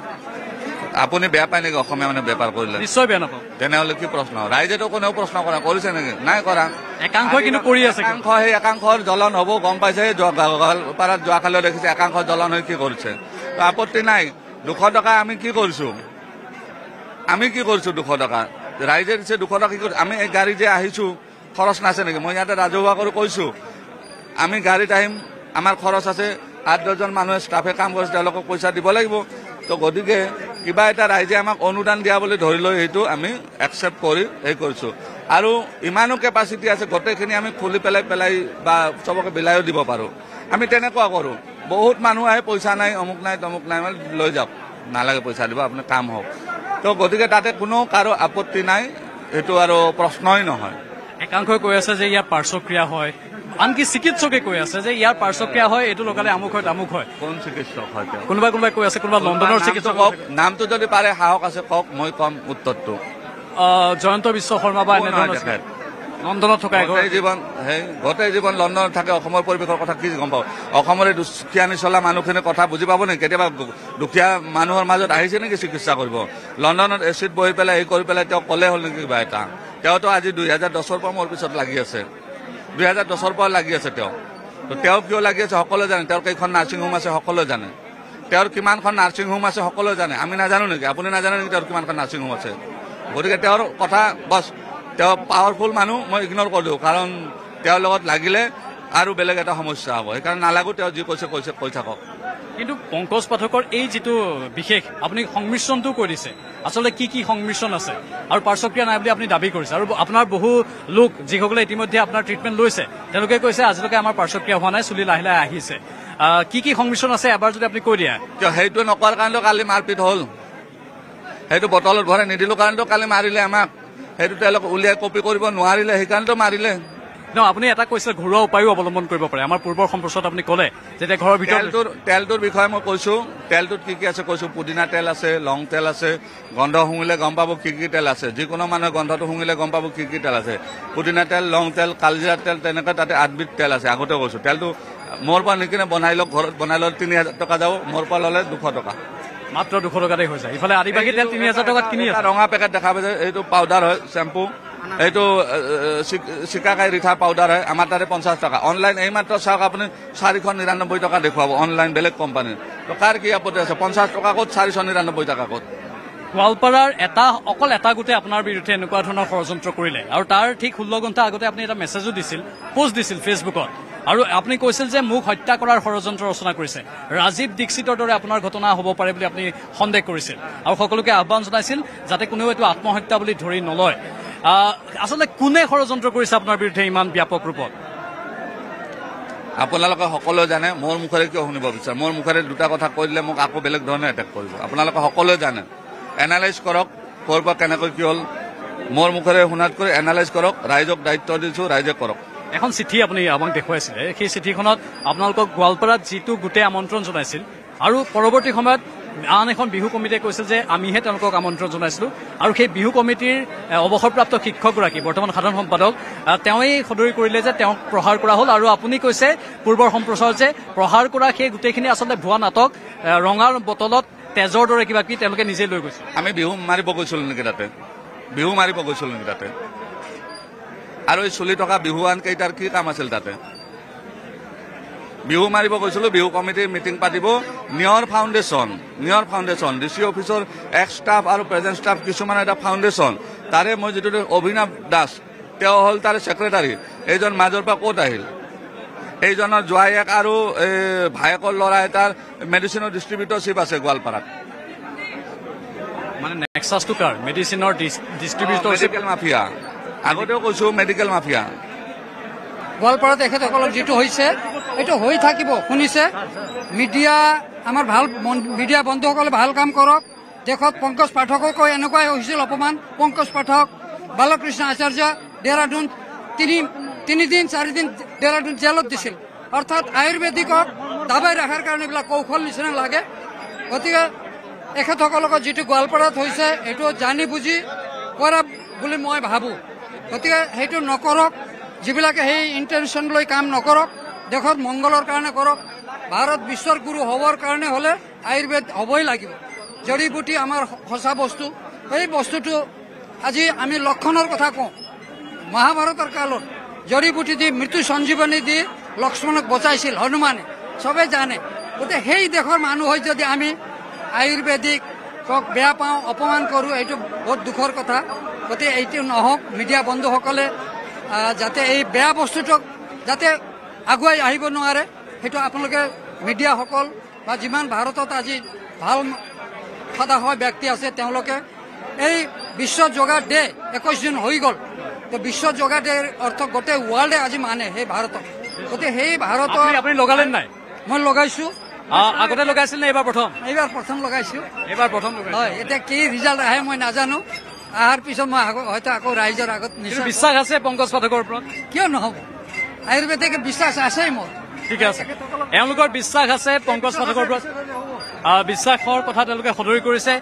আপুনি বেয়া পায় নেকি অসমীয়া মানুহে বেপাৰ কৰিলে? নিশ্চয় বেয়া নাপাওঁ। তেনেহ'লে কি প্ৰশ্ন? ৰাইজেতো কোনেও প্ৰশ্ন কৰা কৰিছে নেকি? নাই কৰা। একাংশই কিন্তু কৰি আছে। সেই একাংশৰ জ্বলন হ'ব, গম পাইছে। গোৱালপাৰাত যোৱাকালিও দেখিছে একাংশৰ জ্বলন হৈ কি কৰিছে। তো আপত্তি নাই। 200 টকা আমি কি কৰিছো? 200 টকা ৰাইজে দিছে, 200 টকা কি কৰিছো? আমি এই গাড়ী যে আহিছো, খৰচ নাছে নেকি? মই ইয়াতে ৰাজহুৱা কৰি কৈছো, আমি গাড়ীত আহিম, আমাৰ খৰচ আছে, 8-10জন মানুহে ষ্টাফে কাম কৰিছে, তেওঁলোকক পইচা দিব লাগিব। তো গতিকে কিবা এটা ৰাইজে আমাক অনুদান দিয়া বুলি ধৰি লৈ সেইটো আমি একচেপ্ট কৰি হেৰি কৰিছোঁ। আৰু ইমানো কেপাচিটি আছে গোটেইখিনি আমি খুলি পেলাই বা চবকে বিলায়ো দিব পাৰোঁ। আমি তেনেকুৱা কৰোঁ। বহুত মানুহ আহে, পইচা নাই, অমুক নাই তমুক নাই, মানে লৈ যাওক, নালাগে পইচা দিব, আপোনাৰ কাম হওক। তো গতিকে তাতে কোনো কাৰো আপত্তি নাই, সেইটো আৰু প্ৰশ্নই নহয়। একাংশই কৈ আছে যে ইয়াৰ পাৰ্শ্বক্ৰিয়া হয়, আনকি চিকিৎসকে কৈ আছে যে ইয়াৰ পাৰ্শ্বক্ৰিয়া হয়, এইটো লগালে আমুক হয় তামুক হয়। কোন চিকিৎসক হয়? কোনোবাই কৈ আছে, কোনোবা লণ্ডনৰ চিকিৎসক। নামটো যদি পাৰে সাহস আছে কওক, মই কম উত্তৰটো। জয়ন্ত বিশ্ব শৰ্মা বা এনেধৰণৰ লণ্ডনত থকা গোটেই জীৱন লণ্ডনত থাকে, অসমৰ পৰিৱেশৰ কথা কি গম পাওঁ? অসমৰে দুখীয়ানি চলা মানুহখিনিৰ কথা বুজি পাব নেকি? কেতিয়াবা দুখীয়া মানুহৰ মাজত আহিছে নেকি চিকিৎসা কৰিব? লণ্ডনত এচিড বহি পেলাই এই কৰি পেলাই তেওঁ ক'লে হ'ল নেকি কিবা এটা? তেওঁতো আজি 2010ৰ পৰা মোৰ পিছত লাগি আছে, 2010ৰ পৰা লাগি আছে তেওঁ। তেওঁ কিয় লাগি আছে সকলোৱে জানে, তেওঁৰ কেইখন নাৰ্ছিং হোম আছে সকলোৱে জানে, তেওঁৰ কিমানখন নাৰ্ছিং হোম আছে সকলোৱে জানে। আমি নাজানো নেকি? আপুনি নাজানে নেকি তেওঁৰ কিমানখন নাৰ্ছিং হোম আছে? গতিকে তেওঁৰ কথা বছ, তেওঁ পাৱাৰফুল মানুহ, মই ইগন'ৰ কৰি দিওঁ, কাৰণ তেওঁৰ লগত লাগিলে আৰু বেলেগ এটা সমস্যা হ'ব। সেইকাৰণে নালাগো, তেওঁ যি কৈছে কৈ থাকক। কিন্তু পংকজ পাঠকৰ এই যিটো বিশেষ আপুনি সংমিশ্ৰণটো কৈ দিছে, আচলতে কি কি সংমিশ্ৰণ আছে আৰু পাৰ্শ্বক্ৰিয়া নাই বুলি আপুনি দাবী কৰিছে। আৰু আপোনাৰ বহু লোক যিসকলে ইতিমধ্যে আপোনাৰ ট্ৰিটমেণ্ট লৈছে, তেওঁলোকে কৈছে আজিলৈকে আমাৰ পাৰ্শ্বক্ৰিয়া হোৱা নাই, চুলি লাহে লাহে আহিছে। কি কি সংমিশ্ৰণ আছে এবাৰ যদি আপুনি কৈ দিয়ে। সেইটো নকৰাৰ কাৰণেতো কালি মাৰপিট হ'ল, সেইটো বটলত ভৰাই নিদিলোঁ কাৰণেতো কালি মাৰিলে আমাক। সেইটো তেওঁলোকে উলিয়াই কপি কৰিব নোৱাৰিলে, সেইকাৰণেতো মাৰিলে। আপুনি এটা কৈছে ঘৰুৱা উপায়ো অৱলম্বন কৰিব পাৰে। আমাৰ পূৰ্বৰ সম্প্ৰচাৰত আপুনি ক'লে যেতিয়া ঘৰৰ ভিতৰত তেলটোৰ বিষয়ে মই কৈছো, তেলটোত কি কি আছে কৈছো। পুদিনা তেল আছে, লং তেল আছে, গন্ধ শুঙিলে গম পাব কি কি তেল আছে। যিকোনো মানুহে গন্ধটো শুঙিলে গম পাব কি কি তেল আছে। পুদিনা তেল, লং তেল, কালজিৰা তেল, তেনেকৈ তাতে 8বিধ তেল আছে। আগতে কৈছো তেলটো মোৰ পৰা নিকিনে বনাই লওক, ঘৰত বনাই ল'লে 3000 টকা যাব, মোৰ পৰা ল'লে 200 টকা, মাত্ৰ 200 টকাতে হৈ যায়। ইফালে আদিবাসী তেল 3000 টকাত কিনি আছে। ৰঙা পেকেট দেখাব যে এইটো পাউডাৰ হয়, চেম্পু, এইটো চিকাকাই ৰিঠা পাউডাৰ হয়, আমাৰ তাতে 50 টকা। অনলাইন এইমাত্ৰ চাওক আপুনি 499 টকা দেখুৱাব, অনলাইন বেলেগ কোম্পানীৰ। তো কাৰ কি আপত্তি আছে? 50 টকা ক'ত, 499 টকা ক'ত? গোৱালপাৰাৰ অকল এটা গোটে আপোনাৰ বিৰুদ্ধে এনেকুৱা ধৰণৰ ষড়যন্ত্ৰ কৰিলে, আৰু তাৰ ঠিক 16 ঘণ্টা আগতে আপুনি এটা মেছেজো দিছিল, পোষ্ট দিছিল ফেচবুকত, আৰু আপুনি কৈছিল যে মোক হত্যা কৰাৰ ষড়যন্ত্ৰ ৰচনা কৰিছে। ৰাজীৱ দীক্ষিতৰ দৰে আপোনাৰ ঘটনা হ'ব পাৰে বুলি আপুনি সন্দেহ কৰিছিল, আৰু সকলোকে আহ্বান জনাইছিল যাতে কোনেও এইটো আত্মহত্যা বুলি ধৰি নলয়। আচলতে কোনে ষড়যন্ত্ৰ কৰিছে আপোনাৰ বিৰুদ্ধে ইমান ব্যাপক ৰূপত? আপোনালোকে সকলোৱে জানে। মোৰ মুখেৰে কিয় শুনিব বিচাৰে? মোৰ মুখেৰে দুটা কথা কৈ দিলে মোক আকৌ বেলেগ ধৰণে এটেক কৰিব। আপোনালোকে সকলোৱে জানে। এনালাইজ কৰক, ক'ৰ পৰা কেনেকৈ কি হ'ল। মোৰ মুখেৰে শুনাতকৈ এনালাইজ কৰক। ৰাইজক দায়িত্ব দিছোঁ, ৰাইজে কৰক। এখন চিঠি আপুনি আমাক দেখুৱাইছিলে, সেই চিঠিখনত আপোনালোকক গোৱালপাৰাত যিটো গোটেই আমন্ত্ৰণ জনাইছিল, আৰু পৰৱৰ্তী সময়ত আন এখন বিহু কমিটিয়ে কৈছিল যে আমিহে তেওঁলোকক আমন্ত্ৰণ জনাইছিলোঁ, আৰু সেই বিহু কমিটিৰ অৱসৰপ্ৰাপ্ত শিক্ষকগৰাকী বৰ্তমান সাধাৰণ সম্পাদক তেওঁই সদৰি কৰিলে যে তেওঁক প্ৰহাৰ কৰা হ'ল। আৰু আপুনি কৈছে পূৰ্বৰ সম্প্ৰচাৰত যে প্ৰহাৰ কৰা সেই গোটেইখিনি আচলতে ভুৱা নাটক, ৰঙা বটলত তেজৰ দৰে কিবা কিবি তেওঁলোকে নিজে লৈ গৈছে। আমি বিহু মাৰিব গৈছিলোঁ নেকি তাতে? বিহু মাৰিব গৈছিলোঁ নেকি তাতে? আৰু এই চলি থকা বিহুৱান কেইটাৰ কি কাম আছিল তাতে? বিহু মাৰিব গৈছিলোঁ। বিহু কমিটিৰ মিটিং পাতিব। নিয়ৰ ফাউণ্ডেশ্যন ডিচি অফিচৰ এক্স ষ্টাফ আৰু প্ৰেজেণ্ট ষ্টাফ কিছুমান এটা ফাউণ্ডেশ্যন, তাৰে মই যিটো অভিনৱ দাস, তেওঁ হ'ল তাৰে ছেক্ৰেটাৰী। এইজন মাজৰ পৰা ক'ত আহিল? এইজনৰ জোৱায়েক আৰু ভায়েকৰ ল'ৰা এটাৰ মেডিচিনৰ ডিষ্ট্ৰিবিউটৰশ্বিপ আছে গোৱালপাৰাত। মানে নেক্সাছটো কাৰ? মেডিচিনৰ ডিষ্ট্ৰিবিউটৰশ্বিপ, মেডিকেল মাফিয়া। আগতেও কৈছোঁ মেডিকেল মাফিয়া। গোৱালপাৰাত তেখেতসকলৰ যিটো হৈছে এইটো হৈ থাকিব। শুনিছে মিডিয়া, আমাৰ ভাল মিডিয়া বন্ধুসকলে ভাল কাম কৰক। দেশত পংকজ পাঠককো এনেকুৱাই হৈছিল অপমান। পংকজ পাঠক, বালকৃষ্ণ আচাৰ্য ডেৰাডুন 3 দিন 4 দিন ডেৰাডুন জেলত দিছিল। অৰ্থাৎ আয়ুৰ্বেদিকক দাবাই ৰখাৰ কাৰণে এইবিলাক কৌশল নিচিনা লাগে। গতিকে এখেতসকলক যিটো গোৱালপাৰাত হৈছে এইটো জানি বুজি কৰা বুলি মই ভাবোঁ। গতিকে সেইটো নকৰক। যিবিলাকে সেই ইণ্টেনশ্যন লৈ কাম নকৰক, দেশৰ মংগলৰ কাৰণে কৰক। ভাৰত বিশ্বৰ গুৰু হ'বৰ কাৰণে হ'লে আয়ুৰ্বেদ হ'বই লাগিব। জড়ি বুটি আমাৰ সঁচা বস্তু। এই বস্তুটো আজি আমি লক্ষণৰ কথা কওঁ। মহাভাৰতৰ কালত জড়ি বুটি দি মৃত্যু সঞ্জীৱনী দি লক্ষ্মণক বচাইছিল হনুমানে, চবে জানে। গতিকে সেই দেশৰ মানুহ হৈ যদি আমি আয়ুৰ্বেদিকক বেয়া পাওঁ, অপমান কৰোঁ, এইটো বহুত দুখৰ কথা। গতিকে এইটো নহওক। মিডিয়া বন্ধুসকলে যাতে এই বেয়া বস্তুটোক যাতে আগুৱাই আহিব নোৱাৰে সেইটো আপোনালোকে মিডিয়াসকল বা যিমান ভাৰতত আজি ভাল সদা হয় ব্যক্তি আছে তেওঁলোকে এই বিশ্ব যোগা ডে 21 দিন হৈ গ'ল তো বিশ্ব যোগা ডে অৰ্থ গোটেই ৱৰ্ল্ডে আজি মানে সেই ভাৰতক গতিকে সেই ভাৰতৰ আপুনি লগালেন নাই মই লগাইছো আগতে লগাইছিল নে এইবাৰ প্ৰথম লগাইছো হয় এতিয়া কি ৰিজাল্ট আহে মই নাজানো আহাৰ পিছত মই হয়তো আকৌ ৰাইজৰ আগত নিশ্চয় বিশ্বাস আছে পংকজ পাঠকৰ ওপৰত কিয় নহ'ব আয়ুৰ্বেদিক বিশ্বাস আছেই মোৰ ঠিক আছে এওঁলোকৰ বিশ্বাস আছে পংকজ পাঠকৰ ওপৰত বিশ্বাসৰ কথা তেওঁলোকে সদৰি কৰিছে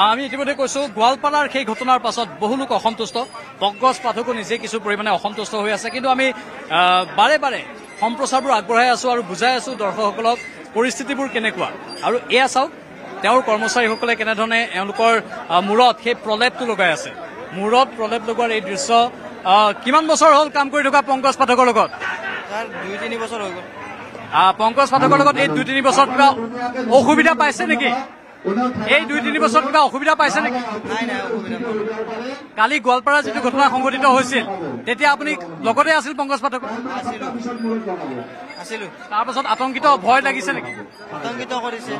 আমি ইতিমধ্যে কৈছো গোৱালপাৰাৰ সেই ঘটনাৰ পাছত বহু লোক অসন্তুষ্ট পংকজ পাঠকো নিজে কিছু পৰিমাণে অসন্তুষ্ট হৈ আছে কিন্তু আমি বাৰে বাৰে সম্প্ৰচাৰবোৰ আগবঢ়াই আছো আৰু বুজাই আছো দৰ্শকসকলক পৰিস্থিতিবোৰ কেনেকুৱা আৰু এয়া চাওক তেওঁৰ কৰ্মচাৰীসকলে কেনেধৰণে এওঁলোকৰ মূৰত সেই প্ৰলেপটো লগাই আছে মূৰত প্ৰলেপ লগোৱাৰ এই দৃশ্য কিমান বছৰ হ'ল কাম কৰি থকা পংকজ পাঠকৰ লগত 2-3 বছৰ হৈ গ'ল পংকজ পাঠকৰ লগত এই 2-3 বছৰ কিবা অসুবিধা পাইছে নেকি এই 2-3 বছৰ কিবা অসুবিধা পাইছে নেকি নাই অসুবিধা কালি গোৱালপাৰা যিটো ঘটনা সংঘটিত হৈছিল তেতিয়া আপুনি লগতে আছিল পংকজ পাঠক আছিলো তাৰপাছত আতংকিত ভয় লাগিছে নেকি আতংকিত কৰিছে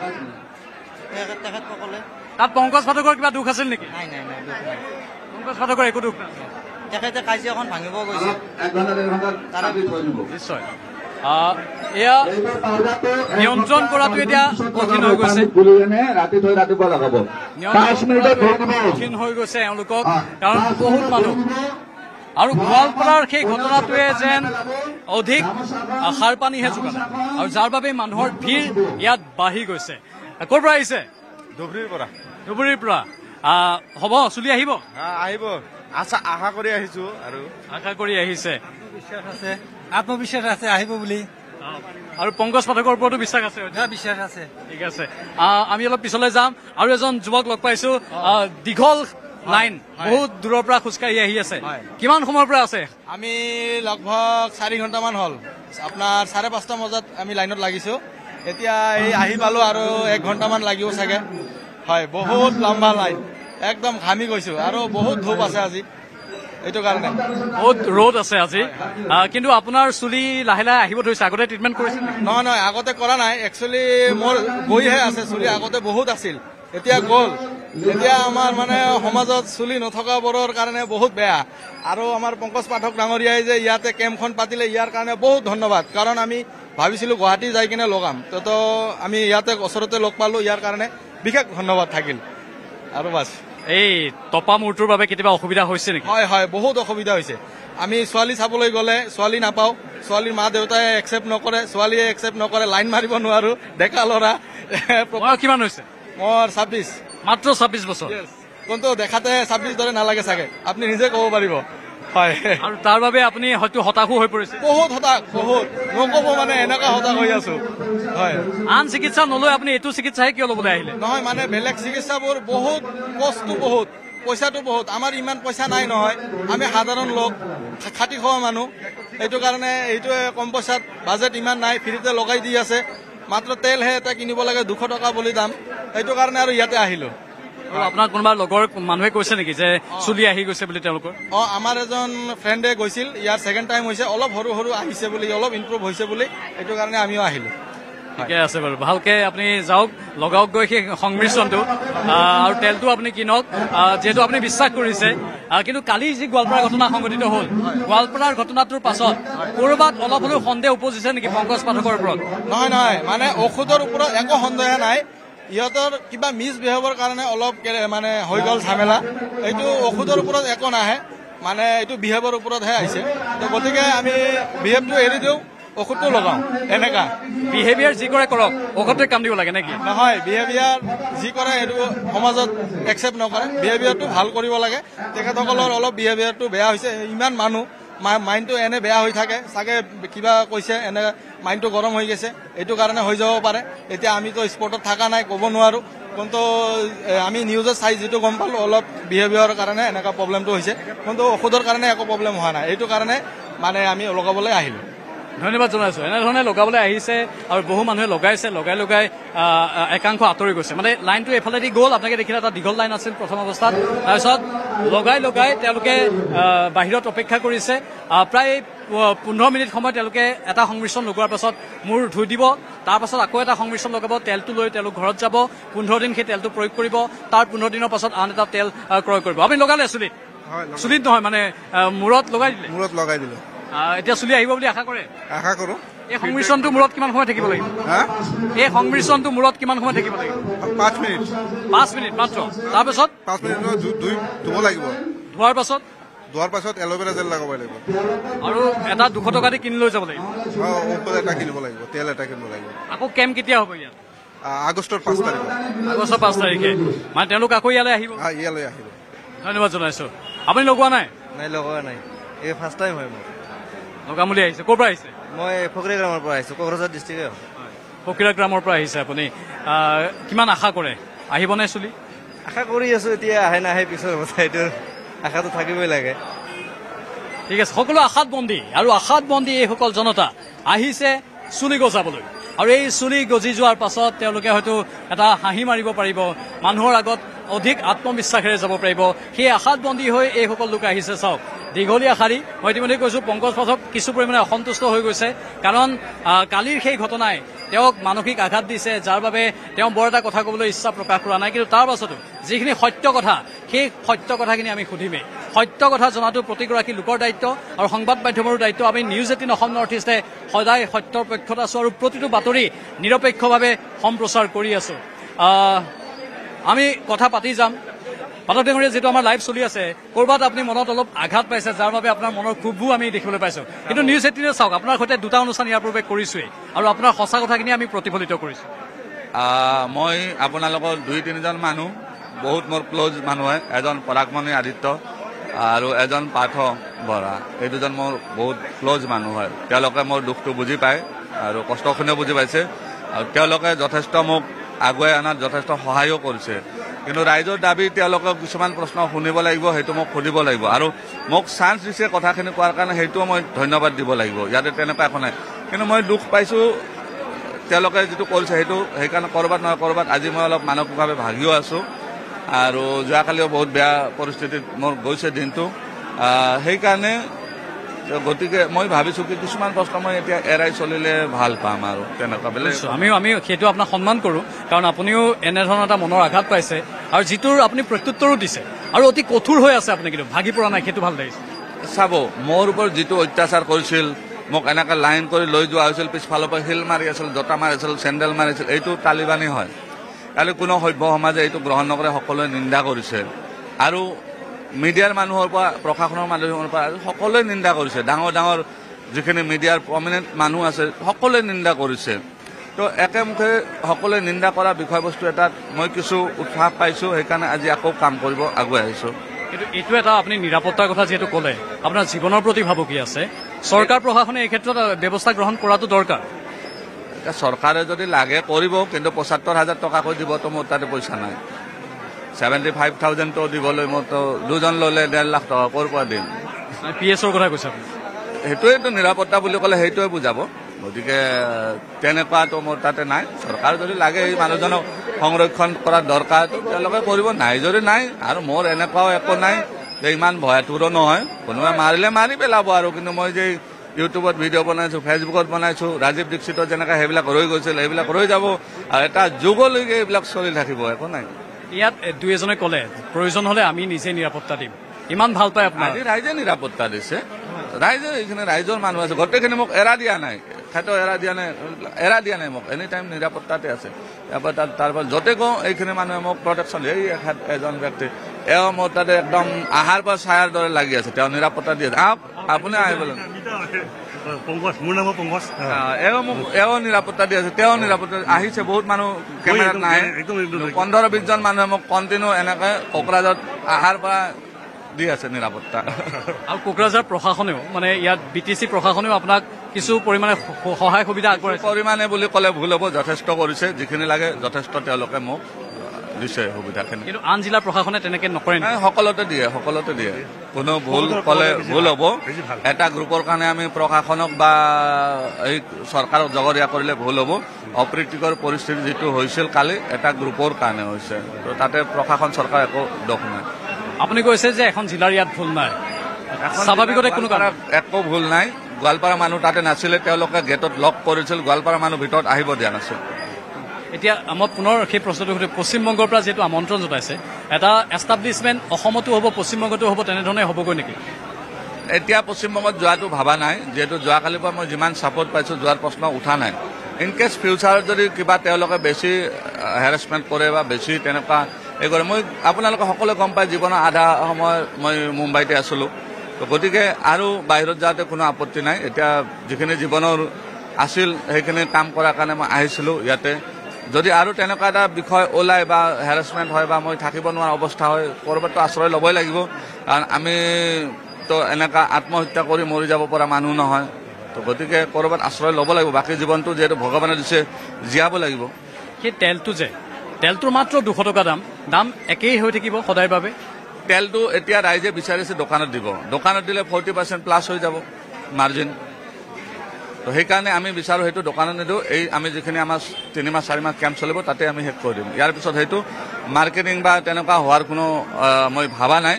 তেখেতসকলে তাত পংকজ পাঠকৰ কিবা দুখ আছিল নেকি নাই পংকজ পাঠকৰ একো দুখ নাই তেখেতে কাজিয়াখন ভাঙিব গৈছে নিশ্চয় এয়া নিয়ন্ত্ৰণ কৰাটো এতিয়া কঠিন হৈ গৈছে কঠিন হৈ গৈছে এওঁলোকক কাৰণ বহুত মানুহ আৰু গোৱালপাৰাৰ সেই ঘটনাটোৱে যেন অধিক সাৰ পানীহে যোগালে আৰু যাৰ বাবে মানুহৰ ভিৰ ইয়াত বাঢ়ি গৈছে ক'ৰ পৰা আহিছে ধুবুৰীৰ পৰা হ'ব চলি আহিব আশা কৰি আহিছো আৰু আশা কৰি আহিছে আত্মবিশ্বাস আছে আহিব বুলি আৰু পংকজ পাঠকৰ ওপৰতো বিশ্বাস আছে বিশ্বাস আছে ঠিক আছে আমি অলপ পিছলৈ যাম আৰু এজন যুৱক লগ পাইছো দীঘল লাইন বহুত দূৰৰ পৰা খোজকাঢ়ি আহি আছে কিমান সময়ৰ পৰা আছে আমি লগভগ 4 ঘণ্টামান হ'ল আপোনাৰ 5:30 বজাত আমি লাইনত লাগিছো এতিয়া এই আহি পালো আৰু 1 ঘণ্টামান লাগিব চাগে হয় বহুত লম্বা লাইন একদম ঘামি গৈছো আৰু বহুত ধূপ আছে আজি এইটো কাৰণে বহুত ৰ'দ আছে আজি কিন্তু আপোনাৰ চুলি লাহে লাহে আহিব ধৰিছে আগতে ট্ৰিটমেণ্ট কৰিছিল নহয় আগতে কৰা নাই একচুৱেলি মোৰ গৈহে আছে চুলি আগতে বহুত আছিল এতিয়া গ'ল এতিয়া আমাৰ মানে সমাজত চুলি নথকাবোৰৰ কাৰণে বহুত বেয়া আৰু আমাৰ পংকজ পাঠক ডাঙৰীয়াই যে ইয়াতে কেম্পখন পাতিলে ইয়াৰ কাৰণে বহুত ধন্যবাদ কাৰণ আমি ভাবিছিলো গুৱাহাটী যাই কিনে লগাম তো আমি ইয়াতে ওচৰতে লগ পালো ইয়াৰ কাৰণে বিশেষ ধন্যবাদ থাকিল আৰু বাছ এই টপা মূৰটোৰ বাবে কেতিয়াবা অসুবিধা হৈছে নেকি হয় বহুত অসুবিধা হৈছে আমি ছোৱালী চাবলৈ গ'লে ছোৱালী নাপাওঁ ছোৱালীৰ মা দেউতাই একচেপ্ট নকৰে ছোৱালীয়ে একচেপ্ট নকৰে লাইন মাৰিব নোৱাৰো ডেকা ল'ৰা কিমান হৈছে মোৰ 26 মাত্ৰ 26 বছৰ কিন্তু দেখাতে 26 দৰে নালাগে চাগে আপুনি নিজে ক'ব পাৰিব হয় আৰু তাৰ বাবে আপুনি হয়তো হতাশো হৈ পৰিছে বহুত নক'ব মানে এনেকুৱা হতাশ হৈ আছো হয় আন চিকিৎসা নলৈ আপুনি এইটো চিকিৎসাহে কিয় ল'বলৈ আহিলে নহয় মানে বেলেগ চিকিৎসাবোৰ বহুত কষ্টটো বহুত পইচাটো বহুত আমাৰ ইমান পইচা নাই নহয় আমি সাধাৰণ লোক খাটি খোৱা মানুহ এইটো কাৰণে এইটোৱে কম পইচাত বাজেট ইমান নাই ফ্ৰীতে লগাই দি আছে মাত্ৰ তেলহে এটা কিনিব লাগে 200 টকা বুলি দাম সেইটো কাৰণে আৰু ইয়াতে আহিলো আপোনাৰ কোনোবা লগৰ মানুহে কৈছে নেকি যে চুলি আহি গৈছে বুলি তেওঁলোকৰ আমাৰ এজন ফ্ৰেণ্ডে গৈছিল ইয়াৰ ছেকেণ্ড টাইম হৈছে অলপ সৰু আহিছে বুলি অলপ ইম্প্ৰুভ হৈছে বুলি এইটো কাৰণে আমিও আহিলো ঠিকে আছে বাৰু ভালকে আপুনি যাওক লগাওক গৈ সেই সংমিশ্ৰণটো আৰু তেলটো আপুনি কিনক যিহেতু আপুনি বিশ্বাস কৰিছে কিন্তু কালি যি গোৱালপাৰা ঘটনা সংঘটিত হ'ল গোৱালপাৰাৰ ঘটনাটোৰ পাছত ক'ৰবাত অলপ হ'লেও সন্দেহ উপজিছে নেকি পংকজ পাঠকৰ ওপৰত নহয় মানে ঔষধৰ ওপৰত একো সন্দেহ নাই ইহঁতৰ কিবা মিছবিহেভৰ কাৰণে অলপ মানে হৈ গ'ল ঝামেলা এইটো ঔষধৰ ওপৰত একো নাহে মানে এইটো বিহেভৰ ওপৰতহে আহিছে গতিকে আমি বিহেভটো এৰি দিওঁ ঔষধটো লগাওঁ এনেকা বিহেভিয়াৰ যি কৰে কৰক ঔষধটোৱে কাম দিব লাগে নেকি নহয় বিহেভিয়াৰ যি কৰে সেইটো সমাজত একচেপ্ট নকৰে বিহেভিয়াৰটো ভাল কৰিব লাগে তেখেতসকলৰ অলপ বিহেভিয়াৰটো বেয়া হৈছে ইমান মানুহ মাইণ্ডটো এনে বেয়া হৈ থাকে চাগে কিবা কৈছে এনে মাইণ্ডটো গৰম হৈ গৈছে এইটো কাৰণে হৈ যাব পাৰে এতিয়া আমিতো স্পৰ্টত থকা নাই ক'ব নোৱাৰো কিন্তু আমি নিউজত চাই যিটো গম পালো অলপ বিহেভিয়াৰৰ কাৰণে এনেকুৱা প্ৰব্লেমটো হৈছে কিন্তু ঔষধৰ কাৰণে একো প্ৰব্লেম হোৱা নাই এইটো কাৰণে মানে আমি লগাবলৈ আহিলো ধন্যবাদ জনাইছো এনেধৰণে লগাবলৈ আহিছে আৰু বহু মানুহে লগাইছে লগাই একাংশ আঁতৰি গৈছে মানে লাইনটো এফালেদি গ'ল আপোনালোকে দেখিলে এটা দীঘল লাইন আছিল প্ৰথম অৱস্থাত তাৰপিছত লগাই তেওঁলোকে বাহিৰত অপেক্ষা কৰিছে প্ৰায় 15 মিনিট সময় তেওঁলোকে এটা সংমিশ্ৰণ লগোৱাৰ পাছত মূৰ ধুই দিব, তাৰ পাছত আকৌ এটা সংমিশ্ৰণ লগাব, তেলটো লৈ তেওঁলোক ঘৰত যাব, 15 দিন সেই তেলটো প্ৰয়োগ কৰিব, তাৰ 15 দিনৰ পাছত আন এটা তেল ক্ৰয় কৰিব। আপুনি লগালে চুলিত? চুলিত নহয় মানে মূৰত লগাই দিলে? মূৰত লগাই দিলো। এতিয়া চুলি আহিব বুলি আশা কৰে? আশা কৰো। এই সংমিশ্ৰণটো মূৰত কিমান সময় থাকিব লাগিব? এই সংমিশ্ৰণটো মূৰত কিমান সময় থাকিব লাগিব? 5 মিনিট। 5 মিনিট মাত্ৰ? তাৰপাছত 5 মিনিট ধুব লাগিব। ধোৱাৰ পাছত এল'ভেৰা জেল লগাব লাগিব আৰু এটা 200 টকা দি কিনি লৈ যাব লাগিব। ঔষধ এটা কিনিব লাগিব, তেল এটা কিনিব লাগিব। আকৌ কেম্প কেতিয়া হ'ব ইয়াত? আগষ্টৰ 5 তাৰিখ। আগষ্টৰ 5 তাৰিখে মানে তেওঁলোক আকৌ ইয়ালৈ আহিব? ইয়ালৈ আহিব। ধন্যবাদ জনাইছো। আপুনি লগোৱা নাই? নাই, লগোৱা নাই। এই ফাৰ্ষ্ট টাইম হয় মোৰ লগাম বুলি আহিছে। ক'ৰ পৰা আহিছে? মই ফকীৰাগ্ৰামৰ পৰা আহিছো, কোকৰাঝাৰ ডিষ্ট্ৰিক্টে হয়। ফকীৰাগ্ৰামৰ পৰা আহিছে আপুনি। কিমান আশা কৰে আহিবনে চুলি? আশা কৰি আছো, এতিয়া আহে নাহে পিছৰ কথা, এইটো আশাটো থাকিবই লাগে। ঠিক আছে, সকলো আশাত বন্দী আৰু আশাত বন্দী এইসকল জনতা আহিছে চুলি গজাবলৈ। আৰু এই চুলি গজি যোৱাৰ পাছত তেওঁলোকে হয়তো এটা হাঁহি মাৰিব পাৰিব, মানুহৰ আগত অধিক আত্মবিশ্বাসেৰে যাব পাৰিব। সেই আশাত বন্দী হৈ এইসকল লোক আহিছে। চাওক, দীঘলীয়া শাৰী। মই ইতিমধ্যে কৈছোঁ পংকজ পাঠক কিছু পৰিমাণে অসন্তুষ্ট হৈ গৈছে, কাৰণ কালিৰ সেই ঘটনাই তেওঁক মানসিক আঘাত দিছে, যাৰ বাবে তেওঁ বৰ এটা কথা ক'বলৈ ইচ্ছা প্ৰকাশ কৰা নাই। কিন্তু তাৰ পাছতো যিখিনি সত্য কথা, সেই সত্য কথাখিনি আমি সুধিমেই। সত্য কথা জনাটো প্ৰতিগৰাকী লোকৰ দায়িত্ব আৰু সংবাদ মাধ্যমৰো দায়িত্ব। আমি নিউজ 18 অসম নৰ্থ ইষ্টে সদায় সত্যৰ পক্ষত আছোঁ আৰু প্ৰতিটো বাতৰি নিৰপেক্ষভাৱে সম্প্ৰচাৰ কৰি আছোঁ। আমি কথা পাতি যাম। পাঠক ডাঙৰীয়া, যিটো আমাৰ লাইভ চলি আছে, ক'ৰবাত আপুনি মনত অলপ আঘাত পাইছে, যাৰ বাবে আপোনাৰ মনৰ ক্ষোভো আমি দেখিবলৈ পাইছোঁ। কিন্তু নিউজ 18 চাওক, আপোনাৰ সৈতে দুটা অনুষ্ঠান ইয়াৰ পূৰ্বে কৰিছোৱেই আৰু আপোনাৰ সঁচা কথাখিনি আমি প্ৰতিফলিত কৰিছোঁ। মই আপোনালোকৰ 2-3জন মানুহ বহুত মোৰ ক্ল'জ মানুহ হয়। এজন পৰাগমণি আদিত্য আৰু এজন পাৰ্থ বৰা, এই দুজন মোৰ বহুত ক্ল'জ মানুহ হয়। তেওঁলোকে মোৰ দুখটো বুজি পায় আৰু কষ্টখিনিও বুজি পাইছে আৰু তেওঁলোকে যথেষ্ট মোক আগুৱাই অনাত যথেষ্ট সহায়ো কৰিছে। কিন্তু ৰাইজৰ দাবী তেওঁলোকক কিছুমান প্ৰশ্ন শুনিব লাগিব, সেইটো মোক সুধিব লাগিব আৰু মোক চান্স দিছে কথাখিনি কোৱাৰ কাৰণে, সেইটোও মই ধন্যবাদ দিব লাগিব। ইয়াতে তেনেকুৱা একো নাই, কিন্তু মই দুখ পাইছোঁ তেওঁলোকে যিটো কৰিছে সেইটো। সেইকাৰণে ক'ৰবাত নহয় ক'ৰবাত আজি মই অলপ মানসিকভাৱে ভাগিও আছোঁ আৰু যোৱাকালিও বহুত বেয়া পৰিস্থিতিত মোৰ গৈছে দিনটো। সেইকাৰণে গতিকে মই ভাবিছোঁ কি কিছুমান প্ৰশ্ন মই এতিয়া এৰাই চলিলে ভাল পাম আৰু তেনেকুৱা বেলেগ। আমি সেইটো আপোনাক সন্মান কৰোঁ, কাৰণ আপুনিও এনেধৰণৰ এটা মনৰ আঘাত পাইছে আৰু যিটোৰ আপুনি প্ৰত্যুত্তৰো দিছে আৰু অতি কঠোৰ হৈ আছে আপুনি, কিন্তু ভাগি পৰা নাই, সেইটো ভাল লাগিছে। চাব, মোৰ ওপৰত যিটো অত্যাচাৰ কৰিছিল, মোক এনেকৈ লাইন কৰি লৈ যোৱা হৈছিল, পিছফালৰ পৰা শিল মাৰি আছিল, জোতা মাৰিছিল, চেণ্ডেল মাৰিছিল, এইটো তালিবানী হয়। কালি কোনো সভ্য সমাজে এইটো গ্ৰহণ নকৰে, সকলোৱে নিন্দা কৰিছে আৰু মিডিয়াৰ মানুহৰ পৰা, প্ৰশাসনৰ মানুহৰ পৰা সকলোৱে নিন্দা কৰিছে। ডাঙৰ ডাঙৰ যিখিনি মিডিয়াৰ প্ৰমিনেণ্ট মানুহ আছে সকলোৱে নিন্দা কৰিছে। তো একেমুখে সকলোৱে নিন্দা কৰা বিষয়বস্তু এটাত মই কিছু উৎসাহ পাইছোঁ, সেইকাৰণে আজি আকৌ কাম কৰিব আগুৱাই আহিছোঁ। কিন্তু এইটো এটা আপুনি নিৰাপত্তাৰ কথা যিহেতু ক'লে, আপোনাৰ জীৱনৰ প্ৰতি ভাবুকি আছে, চৰকাৰ প্ৰশাসনে এই ক্ষেত্ৰত ব্যৱস্থা গ্ৰহণ কৰাটো দৰকাৰ। চৰকাৰে যদি লাগে কৰিব, কিন্তু ৭৫,০০০ টকাকৈ দিবতো মোৰ তাতে পইচা নাই। 75,000 দিবলৈ মোৰতো দুজন ল'লে 1.5 লাখ টকা ক'ৰ পৰা দিম? PSৰ কথা কৈছে আপুনি? সেইটোৱেইতো নিৰাপত্তা বুলি ক'লে সেইটোৱে বুজাব। গতিকে তেনেকুৱাটো মোৰ তাতে নাই। চৰকাৰ যদি লাগে এই মানুহজনক সংৰক্ষণ কৰাৰ দৰকাৰ, তেওঁলোকে কৰিব, নাই যদি নাই। আৰু মোৰ এনেকুৱাও একো নাই যে ইমান ভয়াতুৰো নহয়, কোনোবাই মাৰিলে মাৰি পেলাব আৰু। কিন্তু মই যে ইউটিউবত ভিডিঅ' বনাইছোঁ, ফেচবুকত বনাইছোঁ, ৰাজীৱ দীক্ষিতৰ যেনেকৈ সেইবিলাক ৰৈ গৈছিল, সেইবিলাক ৰৈ যাব আৰু এটা যুগলৈকে এইবিলাক চলি থাকিব, একো নাই। ইয়াত দুই এজনে ক'লে প্ৰয়োজন হ'লে আমি নিজে নিৰাপত্তা দিম, ইমান ভাল পায় আপোনাৰ? আজি ৰাইজে নিৰাপত্তা দিছে, ৰাইজে এইখিনি ৰাইজৰ মানুহ আছে, গোটেইখিনি মোক এৰা দিয়া নাই, সেইটো এৰা দিয়া নাই মোক, এনি টাইম নিৰাপত্তাতে আছে। তাৰপৰা য'তে কওঁ এইখিনি মানুহে মোক প্ৰটেকশ্যন, এই এজন ব্যক্তি এওঁ মোৰ তাতে একদম আহাৰ পৰা ছায়াৰ দৰে লাগি আছে, তেওঁ নিৰাপত্তা দি আছে। আপুনি আহিব মোৰ নাম পংকজ। এওঁ নিৰাপত্তা দি আছে, তেওঁ নিৰাপত্তা আহিছে। বহুত মানুহ কেমেৰাত নাই, 15-20 জন মানুহে মোক কণ্টিনিউ এনেকৈ কোকৰাঝাৰত আহাৰ পৰা দি আছে নিৰাপত্তা। আৰু কোকৰাঝাৰ প্ৰশাসনেও, মানে ইয়াত BTC প্ৰশাসনেও আপোনাক কিছু পৰিমাণে সহায় সুবিধা আগবঢ়াইছে? পৰিমাণে বুলি ক'লে ভুল হ'ব, যথেষ্ট কৰিছে, যিখিনি লাগে যথেষ্ট তেওঁলোকে মোক দিছে সুবিধাখিনি। কিন্তু আন জিলাৰ প্ৰশাসনে তেনেকে নকৰে? সকলোতে দিয়ে। কোনো ভুল ক'লে ভুল হ'ব। এটা গ্ৰুপৰ কাৰণে আমি প্ৰশাসনক বা এই চৰকাৰক জগৰীয়া কৰিলে ভুল হ'ব। অপ্ৰীতিকৰ পৰিস্থিতি যিটো হৈছিল কালি, এটা গ্ৰুপৰ কাৰণে হৈছে, তো তাতে প্ৰশাসন চৰকাৰ একো দোষ নাই। আপুনি কৈছে যে এখন জিলাৰ ইয়াত ভুল নাই, স্বাভাৱিকতে কোনো একো ভুল নাই। গোৱালপাৰা মানুহ তাতে নাছিলে, তেওঁলোকে গেটত লক কৰিছিল, গোৱালপাৰা মানুহ ভিতৰত আহিব দিয়া নাছিল। এতিয়া মই পুনৰ সেই প্ৰশ্নটো সুধো, পশ্চিমবংগৰ পৰা যিহেতু আমন্ত্ৰণ জনাইছে, এটা এষ্টাব্লিছমেণ্ট অসমতো হ'ব, পশ্চিমবংগতো হ'ব, তেনেধৰণে হ'বগৈ নেকি? এতিয়া পশ্চিমবংগত যোৱাটো ভবা নাই, যিহেতু যোৱাকালিৰ পৰা মই যিমান ছাপোৰ্ট পাইছোঁ যোৱাৰ প্ৰশ্ন উঠা নাই। ইনকেছ ফিউচাৰত যদি কিবা তেওঁলোকে বেছি হেৰাছমেণ্ট কৰে বা বেছি তেনেকুৱা এই কৰে, মই আপোনালোকে সকলোৱে গম পায় জীৱনৰ আধা সময় মই মুম্বাইতে আছিলোঁ, গতিকে আৰু বাহিৰত যাওঁতে কোনো আপত্তি নাই। এতিয়া যিখিনি জীৱনৰ আছিল সেইখিনি কাম কৰাৰ কাৰণে মই আহিছিলোঁ ইয়াতে। যদি আৰু তেনেকুৱা এটা বিষয় ওলায় বা হেৰাছমেণ্ট হয় বা মই থাকিব নোৱাৰা অৱস্থা হয়, ক'ৰবাততো আশ্ৰয় ল'বই লাগিব, কাৰণ আমি তো এনেকুৱা আত্মহত্যা কৰি মৰি যাব পৰা মানুহ নহয়। তো গতিকে ক'ৰবাত আশ্ৰয় ল'ব লাগিব, বাকী জীৱনটো যিহেতু ভগৱানে দিছে জীয়াব লাগিব। সেই তেলটোৰ মাত্ৰ 200 টকা দাম একেই হৈ থাকিব সদায়ৰ বাবে? তেলটো এতিয়া ৰাইজে বিচাৰিছে দোকানত দিব, দোকানত দিলে 40% প্লাছ হৈ যাব মাৰ্জিন। তো সেইকাৰণে আমি বিচাৰোঁ সেইটো দোকানত নিদিওঁ, এই আমি যিখিনি আমাৰ 3 মাহ 4 মাহ কেম্প চলিব তাতে আমি শেষ কৰি দিম। ইয়াৰ পিছত সেইটো মাৰ্কেটিং বা তেনেকুৱা হোৱাৰ কোনো মই ভাবা নাই।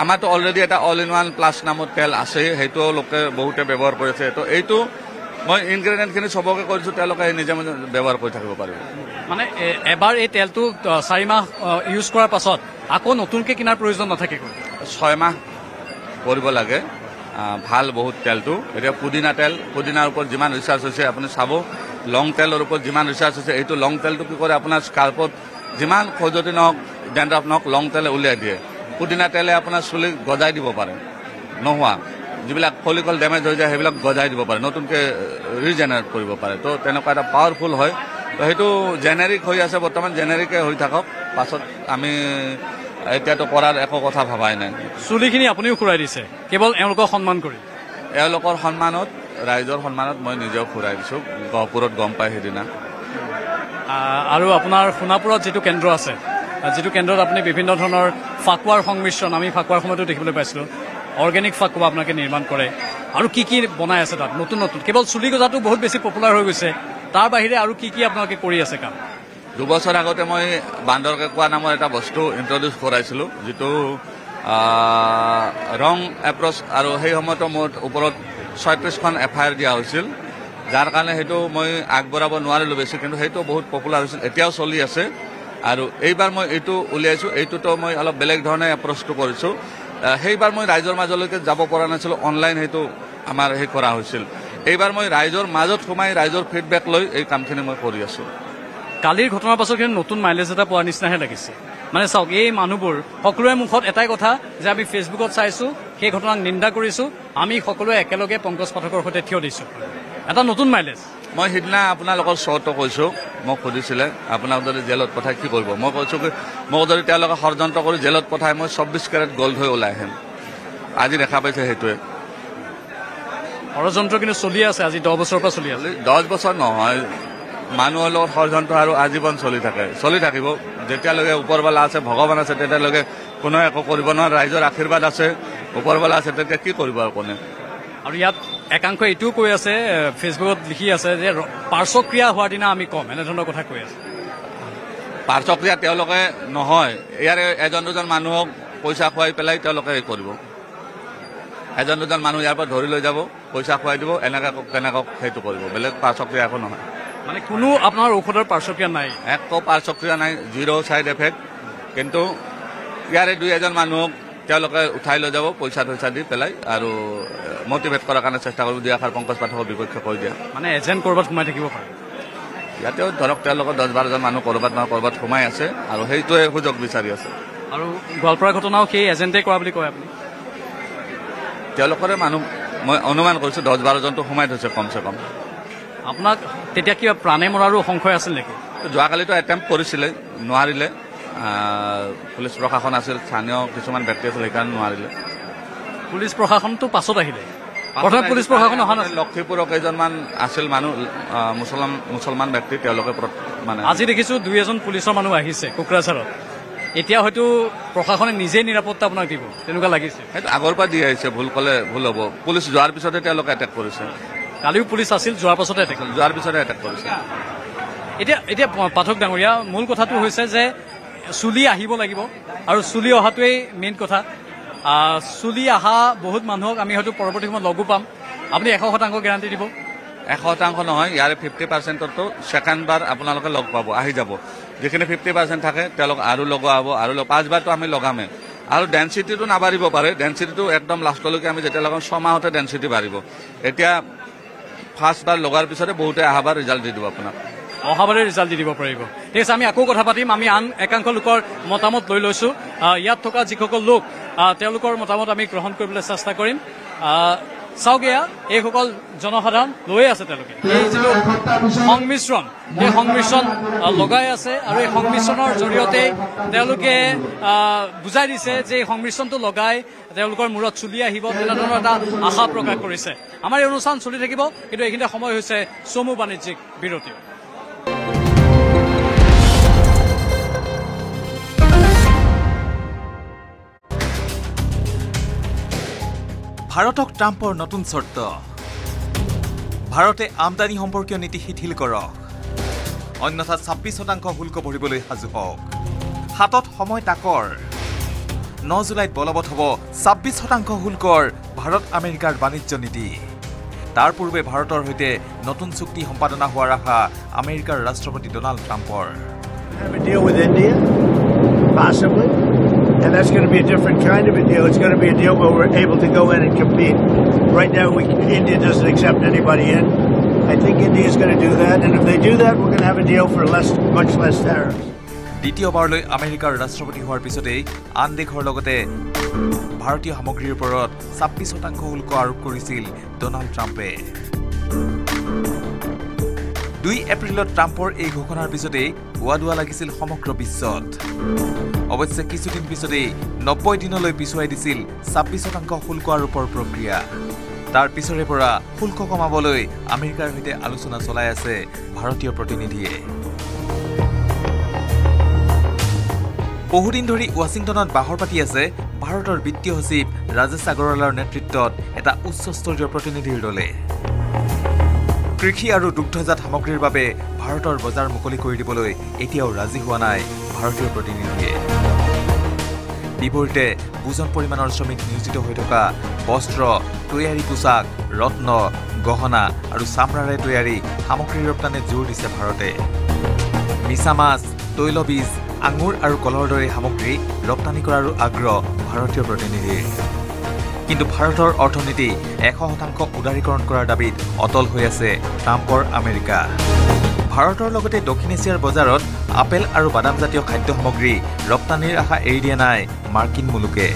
আমাৰতো অলৰেডি এটা অল ইন ওৱান প্লাছ নামৰ তেল আছে, সেইটো লোকে বহুতে ব্যৱহাৰ কৰিছে। তো এইটো মই ইনগ্ৰেডিয়েণ্টখিনি চবকে কৰিছোঁ, তেওঁলোকে নিজে নিজে ব্যৱহাৰ কৰি থাকিব পাৰিব। মানে এবাৰ এই তেলটো 4 মাহ ইউজ কৰাৰ পাছত আকৌ নতুনকৈ কিনাৰ প্ৰয়োজন নাথাকে? 6 মাহ কৰিব লাগে, ভাল বহুত তেলটো। এতিয়া পুদিনা তেল, পুদিনাৰ ওপৰত যিমান ৰিচাৰ্চ হৈছে আপুনি চাব, লং তেলৰ ওপৰত যিমান ৰিচাৰ্চ হৈছে, এইটো লং তেলটো কি কৰে আপোনাৰ স্কাল্পত যিমান খজুৱতি নহওক, ডেণ্ড্ৰাফ নহওক, লং তেলে উলিয়াই দিয়ে। পুদিনা তেলে আপোনাৰ চুলি গজাই দিব পাৰে, নোহোৱা যিবিলাক ফলিকল ডেমেজ হৈ যায় সেইবিলাক গজাই দিব পাৰে, নতুনকৈ ৰিজেনেৰেট কৰিব পাৰে। তো তেনেকুৱা এটা পাৱাৰফুল হয়। তো সেইটো জেনেৰিক হৈ আছে বৰ্তমান, জেনেৰিকে হৈ থাকক, পাছত আমি এতিয়াতো কৰাৰ একো কথা ভবাই নাই। চুলিখিনি আপুনিও ঘূৰাই দিছে কেৱল এওঁলোকক সন্মান কৰি? এওঁলোকৰ সন্মানত, ৰাইজৰ সন্মানত মই নিজেও ঘূৰাই দিছোঁ, গহপুৰত গম পাই সেইদিনা। আৰু আপোনাৰ সোণাপুৰত যিটো কেন্দ্ৰ আছে, যিটো কেন্দ্ৰত আপুনি বিভিন্ন ধৰণৰ ফাকুৱাৰ সংমিশ্ৰণ, আমি ফাকুৱাৰ সময়তো দেখিবলৈ পাইছিলোঁ, অৰ্গেনিক ফাকুৱা আপোনালোকে নিৰ্মাণ কৰে, আৰু কি কি বনাই আছে তাত নতুন নতুন? কেৱল চুলি গজাটো বহুত বেছি পপুলাৰ হৈ গৈছে, তাৰ বাহিৰে আৰু কি কি আপোনালোকে কৰি আছে কাম? 2 বছৰ আগতে মই বান্দৰ কেঁকুৱা নামৰ এটা বস্তু ইন্ট্ৰডিউচ কৰাইছিলোঁ, যিটো ৰং এপ্ৰ'চ, আৰু সেই সময়তো মোৰ ওপৰত 36খন FIR দিয়া হৈছিল, যাৰ কাৰণে সেইটো মই আগবঢ়াব নোৱাৰিলোঁ বেছি, কিন্তু সেইটো বহুত পপুলাৰ হৈছিল, এতিয়াও চলি আছে। আৰু এইবাৰ মই এইটো উলিয়াইছোঁ, এইটোতো মই অলপ বেলেগ ধৰণে এপ্ৰ'চটো কৰিছোঁ। সেইবাৰ মই ৰাইজৰ মাজলৈকে যাব পৰা নাছিলোঁ, অনলাইন সেইটো আমাৰ কৰা হৈছিল। এইবাৰ মই ৰাইজৰ মাজত সোমাই ৰাইজৰ ফিডবেক লৈ এই কামখিনি মই কৰি আছোঁ। কালিৰ ঘটনাৰ পাছত কিন্তু নতুন মাইলেজ এটা পোৱাৰ নিচিনাহে লাগিছে। মানে চাওক, এই মানুহবোৰ সকলোৰে মুখত এটাই কথা যে আমি ফেচবুকত চাইছোঁ, সেই ঘটনাক নিন্দা কৰিছোঁ, আমি সকলোৱে একেলগে পংকজ পাঠকৰ সৈতে থিয় দিছোঁ, এটা নতুন মাইলেজ। মই সিদিনা আপোনালোকৰ শ্ব'টো কৈছোঁ, মোক সুধিছিলে আপোনাক যদি জেলত পঠাই কি কৰিব, মই কৈছোঁ কি মোক যদি তেওঁলোকে ষড়যন্ত্ৰ কৰি জেলত পঠাই মই 24 কেৰেট গ'ল্ড হৈ ওলাই আহিম। আজি দেখা পাইছে সেইটোৱে ষড়যন্ত্ৰ কিন্তু চলি আছে, আজি 10 বছৰৰ পৰা চলি আছে। 10 বছৰ নহয়, মানুহৰ লগত ষড়যন্ত্ৰ আৰু আজীৱন চলি থাকে, চলি থাকিব। যেতিয়ালৈকে ওপৰৱালা আছে, ভগৱান আছে, তেতিয়ালৈকে কোনোৱে একো কৰিব নোৱাৰে। ৰাইজৰ আশীৰ্বাদ আছে, ওপৰৱালা আছে, তেতিয়া কি কৰিব আৰু কোনে। আৰু ইয়াত একাংশ এইটোও কৈ আছে, ফেচবুকত লিখি আছে যে পাৰ্শ্বক্ৰিয়া হোৱাৰ দিনা আমি কম, এনেধৰণৰ কথা কৈ আছে। পাৰ্শ্বক্ৰিয়া তেওঁলোকে নহয়, ইয়াৰে এজন দুজন মানুহক পইচা খুৱাই পেলাই তেওঁলোকে এই কৰিব। এজন দুজন মানুহ ইয়াৰ পৰা ধৰি লৈ যাব, পইচা খুৱাই দিব, এনেকৈ কেনেকৈ সেইটো কৰিব, বেলেগ পাৰ্শ্বক্ৰিয়া একো নহয়। মানে কোনো আপোনাৰ ঔষধৰ পাৰ্শ্বক্ৰিয়া নাই? একো পাৰ্শ্বক্ৰিয়া নাই, 0 ছাইড এফেক্ট। কিন্তু ইয়াৰে 2-এজন মানুহক তেওঁলোকে উঠাই লৈ যাব, পইচা দি পেলাই, আৰু মটিভেট কৰাৰ কাৰণে চেষ্টা কৰিব, দুই আষাৰ পংকজ পাঠকৰ বিপক্ষে কৈ দিয়া। মানে এজেণ্ট ক'ৰবাত সোমাই থাকিব পাৰে ইয়াতেও, ধৰক তেওঁলোকৰ 10-12জন মানুহ ক'ৰবাত নহয় ক'ৰবাত সোমাই আছে, আৰু সেইটোৱে সুযোগ বিচাৰি আছে। আৰু গোৱালপাৰা ঘটনাও সেই এজেণ্টে কৰা বুলি কয় আপুনি? তেওঁলোকৰে মানুহ, মই অনুমান কৰিছোঁ 10-12জনটো সোমাই থৈছে কমচে কম। আপোনাক তেতিয়া কিবা প্ৰাণে মৰাৰো সংশয় আছিল নেকি? যোৱাকালিতো এটেম্প কৰিছিলে, নোৱাৰিলে। পুলিচ প্ৰশাসন আছিল, স্থানীয় কিছুমান ব্যক্তি আছিল, সেইকাৰণে নোৱাৰিলে। পুলিচ প্ৰশাসনটো পাছত আহিলে, প্ৰথমে পুলিচ প্ৰশাসন অহা নাছিল। লক্ষীপুৰৰ কেইজনমান আছিল মানুহ, মুছলমান ব্যক্তি, তেওঁলোকে মানে আজি দেখিছোঁ 2-এজন পুলিচৰ মানুহ আহিছে কোকৰাঝাৰত। এতিয়া হয়তো প্ৰশাসনে নিজেই নিৰাপত্তা আপোনাক দিব, তেনেকুৱা লাগিছে? সেইটো আগৰ পৰা দি আহিছে, ভুল ক'লে ভুল হ'ব। পুলিচ যোৱাৰ পিছতে তেওঁলোকে এটেক কৰিছে। কালিও পুলিচ আছিল, যোৱাৰ পাছতে এটেক কৰিছে। এতিয়া পাঠক ডাঙৰীয়া, মূল কথাটো হৈছে যে চুলি আহিব লাগিব, আৰু চুলি অহাটোৱেই মেইন কথা। চুলি অহা বহুত মানুহক আমি হয়তো পৰৱৰ্তী সময়ত লগো পাম আপুনি 100% গেৰাণ্টি দিব 100% নহয় ইয়াৰে 50%তো ছেকেণ্ড বাৰ আপোনালোকে লগ পাব আহি যাব যিখিনি 50% থাকে তেওঁলোক আৰু লগোৱা হ'ব আৰু 5 বাৰটো আমি লগামে আৰু ডেনচিটিটো নাবাঢ়িব পাৰে ডেনচিটিটো একদম লাষ্টলৈকে আমি যেতিয়া লগাম 6 মাহতে ডেনচিটি বাঢ়িব এতিয়া ফাৰ্ষ্ট বাৰ লগাৰ পিছতে বহুতে অহাবাৰ ৰিজাল্ট দি দিব আপোনাক অহাবাৰে ৰিজাল্ট দি দিব পাৰিব ঠিক আছে আমি আকৌ কথা পাতিম আমি আন একাংশ লোকৰ মতামত লৈ লৈছো ইয়াত থকা যিসকল লোক তেওঁলোকৰ মতামত আমি গ্ৰহণ কৰিবলৈ চেষ্টা কৰিম চাওক এয়া এইসকল জনসাধাৰণ লৈ আছে তেওঁলোকে এই যিটো সংমিশ্ৰণ এই সংমিশ্ৰণ লগাই আছে আৰু এই সংমিশ্ৰণৰ জৰিয়তে তেওঁলোকে বুজাই দিছে যে এই সংমিশ্ৰণটো লগাই তেওঁলোকৰ মূৰত চুলি আহিব তেনেধৰণৰ এটা আশা প্ৰকাশ কৰিছে আমাৰ এই অনুষ্ঠান চলি থাকিব কিন্তু এইখিনিতে সময় হৈছে চমু বাণিজ্যিক বিৰতি ভাৰতক ট্ৰাম্পৰ নতুন চৰ্ত ভাৰতে আমদানি সম্পৰ্কীয় নীতি শিথিল কৰক অন্যথা 26% শুল্ক ভৰিবলৈ সাজু হওক হাতত সময় তাকৰ 9 জুলাইত বলবৎ হ'ব 26% শুল্কৰ ভাৰত আমেৰিকাৰ বাণিজ্য নীতি তাৰ পূৰ্বে ভাৰতৰ সৈতে নতুন চুক্তি সম্পাদনা হোৱাৰ আশা আমেৰিকাৰ ৰাষ্ট্ৰপতি ডোনাল্ড ট্ৰাম্পৰ And that's going to be a different kind of a deal. It's going to be a deal where we're able to go in and compete. Right now, India doesn't accept anybody in. I think India is going to do that. And if they do that, we're going to have a deal for much less tariffs. দ্বিতীয়বাৰলৈ আমেৰিকাৰ ৰাষ্ট্ৰপতি হোৱাৰ পিছতেই আন দেশৰ লগতে ভাৰতীয় সামগ্ৰীৰ ওপৰত 26% শুল্ক আৰোপ কৰিছিল ডোনাল্ড ট্ৰাম্পে 2 এপ্ৰিলত ট্ৰাম্পৰ এই ঘোষণাৰ পিছতেই ৱাদুৱা লাগিছিল সমগ্ৰ বিশ্বত অৱশ্যে কিছুদিন পিছতেই 90 দিনলৈ পিছুৱাই দিছিল 26% শুল্ক আৰোপৰ প্ৰক্ৰিয়া তাৰ পিছৰে পৰা শুল্ক কমাবলৈ আমেৰিকাৰ সৈতে আলোচনা চলাই আছে ভাৰতীয় প্ৰতিনিধিয়ে বহুদিন ধৰি ৱাশ্বিংটনত বাহৰ পাতি আছে ভাৰতৰ বিত্তীয় সচিব ৰাজেশ আগৰৱালৰ নেতৃত্বত এটা উচ্চস্তৰীয় প্ৰতিনিধিৰ দলে কৃষি আৰু দুগ্ধজাত সামগ্ৰীৰ বাবে ভাৰতৰ বজাৰ মুকলি কৰি দিবলৈ এতিয়াও ৰাজি হোৱা নাই ভাৰতীয় প্ৰতিনিধিয়ে বিপৰীতে বুজন পৰিমাণৰ শ্ৰমিক নিয়োজিত হৈ থকা বস্ত্ৰ তৈয়াৰী পোছাক ৰত্ন গহনা আৰু চামৰাৰে তৈয়াৰী সামগ্ৰীৰ ৰপ্তানিত জোৰ দিছে ভাৰতে মিছা মাছ তৈলবীজ আঙুৰ আৰু কলৰ দৰে সামগ্ৰী ৰপ্তানি কৰাৰ আগ্ৰহ ভাৰতীয় প্ৰতিনিধিৰ কিন্তু ভাৰতৰ অৰ্থনীতি 100% উদাৰীকৰণ কৰাৰ দাবীত অটল হৈ আছে ট্ৰাম্পৰ আমেৰিকা ভাৰতৰ লগতে দক্ষিণ এছিয়াৰ বজাৰত আপেল আৰু বাদামজাতীয় খাদ্য সামগ্ৰী ৰপ্তানিৰ আশা এৰি দিয়া নাই মাৰ্কিন মুলুকে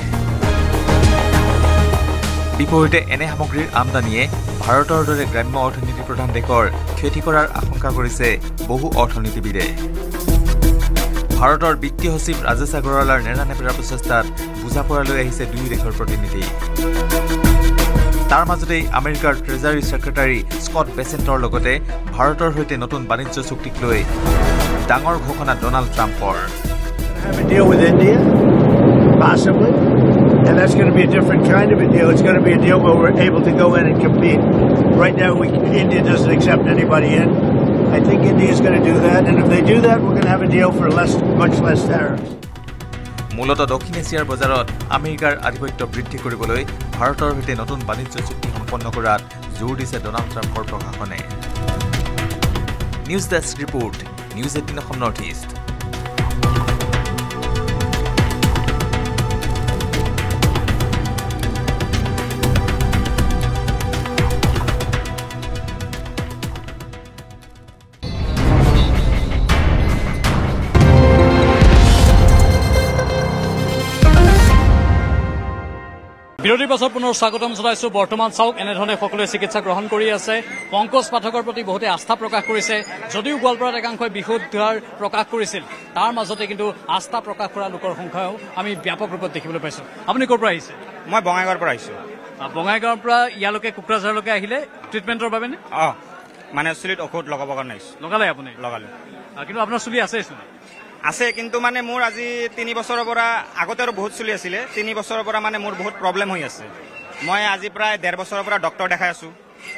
বিপৰীতে এনে সামগ্ৰীৰ আমদানিয়ে ভাৰতৰ দৰে গ্ৰাম্য অৰ্থনীতি প্ৰধান দেশৰ ক্ষতি কৰাৰ আশংকা কৰিছে বহু অৰ্থনীতিবিদে ভাৰতৰ বিত্তীয় সচিব ৰাজেশ আগৰৱালৰ নেৰানেপেৰা প্ৰচেষ্টাত বুজা পৰালৈ আহিছে দুই দেশৰ প্ৰতিনিধি তাৰ মাজতেই আমেৰিকাৰ ট্ৰেজাৰী ছেক্ৰেটাৰী স্কট বেচেণ্টৰ লগতে ভাৰতৰ সৈতে নতুন বাণিজ্য চুক্তিক লৈ ডাঙৰ ঘোষণা ডোনাল্ড ট্ৰাম্পৰ Have a deal with India, possibly, and that's going to be a different kind of a deal. It's going to be a deal where we're able to go in and compete. Right now, India doesn't accept anybody in. I think India is going to do that, and if they do that, we're going to have a deal for much less tariffs. মূলত দক্ষিণ এছিয়াৰ বজাৰত আমেৰিকাৰ আধিপত্য বৃদ্ধি কৰিবলৈ ভাৰতৰ সৈতে নতুন বাণিজ্য চুক্তি সম্পন্ন কৰাত জোৰ দিছে ডোনাল্ড ট্ৰাম্পৰ প্ৰশাসনে news desk report news 18 Assam north east বিৰতিৰ পাছত পুনৰ স্বাগতম জনাইছো বৰ্তমান চাওক এনেধৰণে সকলোৱে চিকিৎসা গ্ৰহণ কৰি আছে পংকজ পাঠকৰ প্ৰতি বহুতে আস্থা প্ৰকাশ কৰিছে যদিও গোৱালপাৰাত একাংশই বিশুদ্ধাৰ প্ৰকাশ কৰিছিল তাৰ মাজতে কিন্তু আস্থা প্ৰকাশ কৰা লোকৰ সংখ্যাও আমি ব্যাপক ৰূপত দেখিবলৈ পাইছো আপুনি ক'ৰ পৰা আহিছে মই বঙাইগাঁৱৰ পৰা আহিছো বঙাইগাঁৱৰ পৰা ইয়ালৈকে কোকৰাঝাৰলৈকে আহিলে ট্ৰিটমেণ্টৰ বাবে নে মানে চুলিত ঔষধ লগাবৰ কাৰণে আহিছো লগালে আপুনি লগালো কিন্তু আপোনাৰ চুলি আছে আছে কিন্তু মানে মোৰ আজি 3 বছৰৰ পৰা আগতে আৰু বহুত চলি আছিলে 3 বছৰৰ পৰা মানে মোৰ বহুত প্ৰব্লেম হৈ আছে মই আজি প্ৰায় 1.5 বছৰৰ পৰা ডক্টৰ দেখাই আছো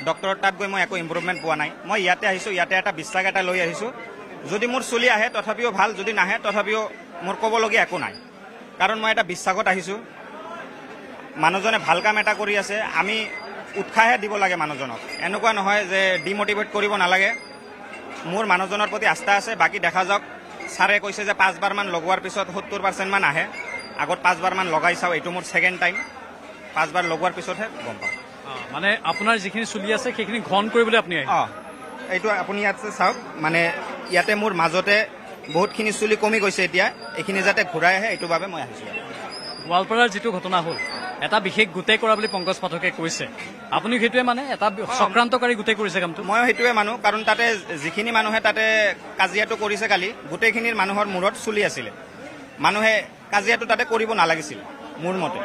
ডক্টৰৰ তাত গৈ মই একো ইম্প্ৰুভমেণ্ট পোৱা নাই মই ইয়াতে আহিছো ইয়াতে এটা বিশ্বাস এটা লৈ আহিছো যদি মোৰ চলি আহে তথাপিও ভাল যদি নাহে তথাপিও মোৰ ক'বলগীয়া একো নাই কাৰণ মই এটা বিশ্বাসত আহিছো মানুহজনে ভাল কাম এটা কৰি আছে, আমি উৎসাহে দিব লাগে মানুহজনক। এনেকুৱা নহয় যে ডিমটিভেট কৰিব নালাগে। মোৰ মানুহজনৰ প্ৰতি আস্থা আছে, বাকী দেখা যাওক। ছাৰে কৈছে যে 5 বাৰমান লগোৱাৰ পিছত 70% মান আহে। আগত 5 বাৰমান লগাই চাওঁ, এইটো মোৰ ছেকেণ্ড টাইম। 5 বাৰ লগোৱাৰ পিছতহে গম পাওঁ। মানে আপোনাৰ যিখিনি চুলি আছে সেইখিনি ঘন কৰিবলৈ আপুনি এইটো আপুনি ইয়াত চাওক, মানে ইয়াতে মোৰ মাজতে বহুতখিনি চুলি কমি গৈছে, এতিয়া এইখিনি যাতে ঘূৰাই আহে এইটো বাবে মই আহিছোঁ। গোৱালপাৰাৰ যিটো ঘটনা হ'ল, এটা বিশেষ গোটেই কৰা বুলি পংকজ পাঠকে কৈছে, আপুনি সেইটোৱে মানে এটা চক্ৰান্তকাৰী গোটেই কৰিছে কামটো? মই সেইটোৱে মানো, কাৰণ তাতে যিখিনি মানুহে তাতে কাজিয়াটো কৰিছে কালি, গোটেইখিনিৰ মানুহৰ মূৰত চুলি আছিলে। মানুহে কাজিয়াটো তাতে কৰিব নালাগিছিল মোৰ মতে।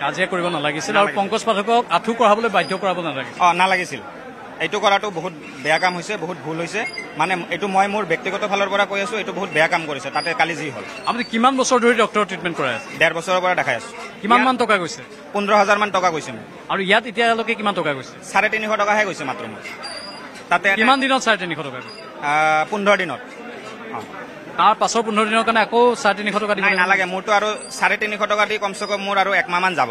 কাজিয়া কৰিব নালাগিছিল আৰু পংকজ পাঠকক আঁঠু কঢ়াবলৈ বাধ্য কৰাব নালাগিছিল। নালাগিছিল। এইটো কৰাটো বহুত বেয়া কাম হৈছে, বহুত ভুল হৈছে। মানে এইটো মই মোৰ ব্যক্তিগত ফালৰ পৰা কৈ আছো, এইটো বহুত বেয়া কাম কৰিছে তাতে কালি যি হ'ল। আপুনি কিমান বছৰ ধৰি ডক্টৰৰ ট্ৰিটমেণ্ট কৰাই আছে? 1.5 বছৰৰ পৰা দেখাই আছো। কিমান মান টকা গৈছে? 15,000 মান টকা গৈছে মোৰ। আৰু ইয়াত এতিয়ালৈকে কিমান টকা গৈছে? 350 টকাহে গৈছে মাত্ৰ মোৰ তাতে। কিমান দিনত 350 টকা গৈছে? 15 দিনত। তাৰ পাছৰ 15 দিনৰ কাৰণে আকৌ 350 টকা দিব নালাগে। মোৰতো আৰু 350 টকা দি কমচে কম মোৰ আৰু 1 মাহ মান যাব।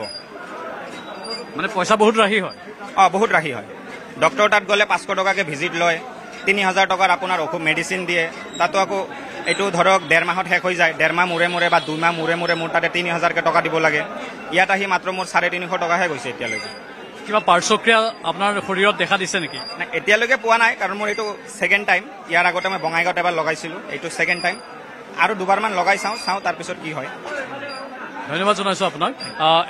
মানে পইচা বহুত ৰাহি হয়? বহুত ৰাহি হয়। ডক্টৰ তাত গ'লে 500 টকাকে ভিজিট লয়, 3000 টকাৰ আপোনাৰ ঔষধ মেডিচিন দিয়ে। তাতো আকৌ এইটো ধৰক 1.5 মাহত শেষ হৈ যায়। 1.5 মাহ মূৰে মূৰে বা 2 মাহ মূৰে মূৰে মোৰ তাতে 3000কে টকা দিব লাগে। ইয়াত আহি মাত্ৰ মোৰ 350 টকাহে গৈছে এতিয়ালৈকে। কিবা পাৰ্শ্বক্ৰিয়া আপোনাৰ শৰীৰত দেখা দিছে নেকি? এতিয়ালৈকে পোৱা নাই, কাৰণ মোৰ এইটো ছেকেণ্ড টাইম। ইয়াৰ আগতে মই বঙাইগাঁৱত এবাৰ লগাইছিলোঁ, এইটো ছেকেণ্ড টাইম। আৰু 2 বাৰমান লগাই চাওঁ তাৰপিছত কি হয়। ধন্যবাদ জনাইছোঁ আপোনাক।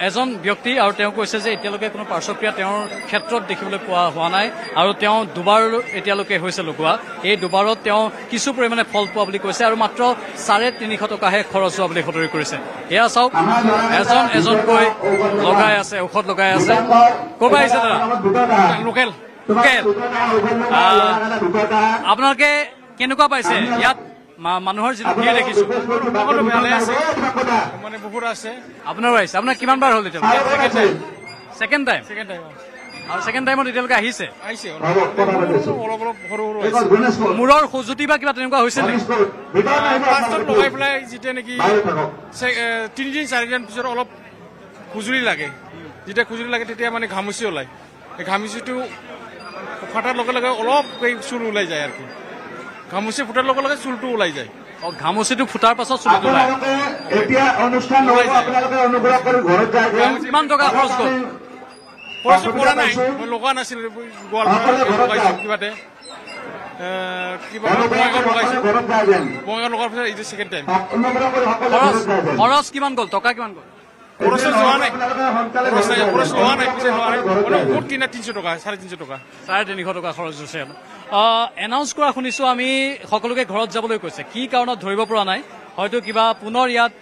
এজন ব্যক্তি আৰু তেওঁ কৈছে যে এতিয়ালৈকে কোনো পাৰ্শ্বক্ৰিয়া তেওঁৰ ক্ষেত্ৰত দেখিবলৈ পোৱা হোৱা নাই আৰু তেওঁ 2 বাৰ এতিয়ালৈকে হৈছে লগোৱা। এই 2 বাৰত তেওঁ কিছু পৰিমাণে ফল পোৱা বুলি কৈছে আৰু মাত্ৰ 350 টকাহে খৰচ হোৱা বুলি সদৰি কৰিছে। এয়া চাওক, এজনকৈ লগাই আছে, ঔষধ লগাই আছে। ক'ৰ পৰা আহিছে দাদা? লোকেল। আপোনালোকে কেনেকুৱা পাইছে ইয়াত মানুহৰ যিটো ভিৰ দেখিছো? মানে বহুত আছে। আপোনাৰো আহিছে? আপোনাৰ কিমান বাৰ হ'ল এতিয়া? Second time. আৰু ছেকেণ্ড টাইমত এতিয়ালৈকে আহিছে? মূৰৰ খজুতি বা কিবা তেনেকুৱা হৈছে নেকি? লগাই পেলাই যেতিয়া নেকি 3-4 দিন পিছত অলপ খুজুলি লাগে। যেতিয়া খুজুলি লাগে তেতিয়া মানে ঘামুচি ওলায়। এই ঘামুচিটো ফাটাৰ লগে লগে অলপ চুল ওলাই যায় আৰু কি। ঘামুচি ফুটাৰ লগে লগে চুলটো ওলাই যায়। ঘামুচিটো ফুটাৰ পাছত চুলটো ওলাই। এতিয়া অনুষ্ঠান আপোনালোকে অনুগ্ৰহ কৰি ঘৰত যায়। কিমান টকা খৰচ গ'ল? খৰচ কৰা নাই, মই লগোৱা নাছিলো। গোৱালপাৰা কিবাতে বঙাইগাঁও লগাৰ পিছত এইটো ছেকেণ্ড টাইম। খৰচ কিমান গ'ল? টকা কিমান গ'ল? খৰচ লোৱা নাই, খৰচ লোৱা নাই, পিছে লোৱা নাই। বহুত কিনা 300 টকা, 350 টকা। 350 টকা খৰচ হৈছে। এনাউন্স কৰা শুনিছো আমি, সকলোকে ঘৰত যাবলৈ কৈছে। কি কাৰণত ধৰিব পৰা নাই, হয়তো কিবা পুনৰ ইয়াত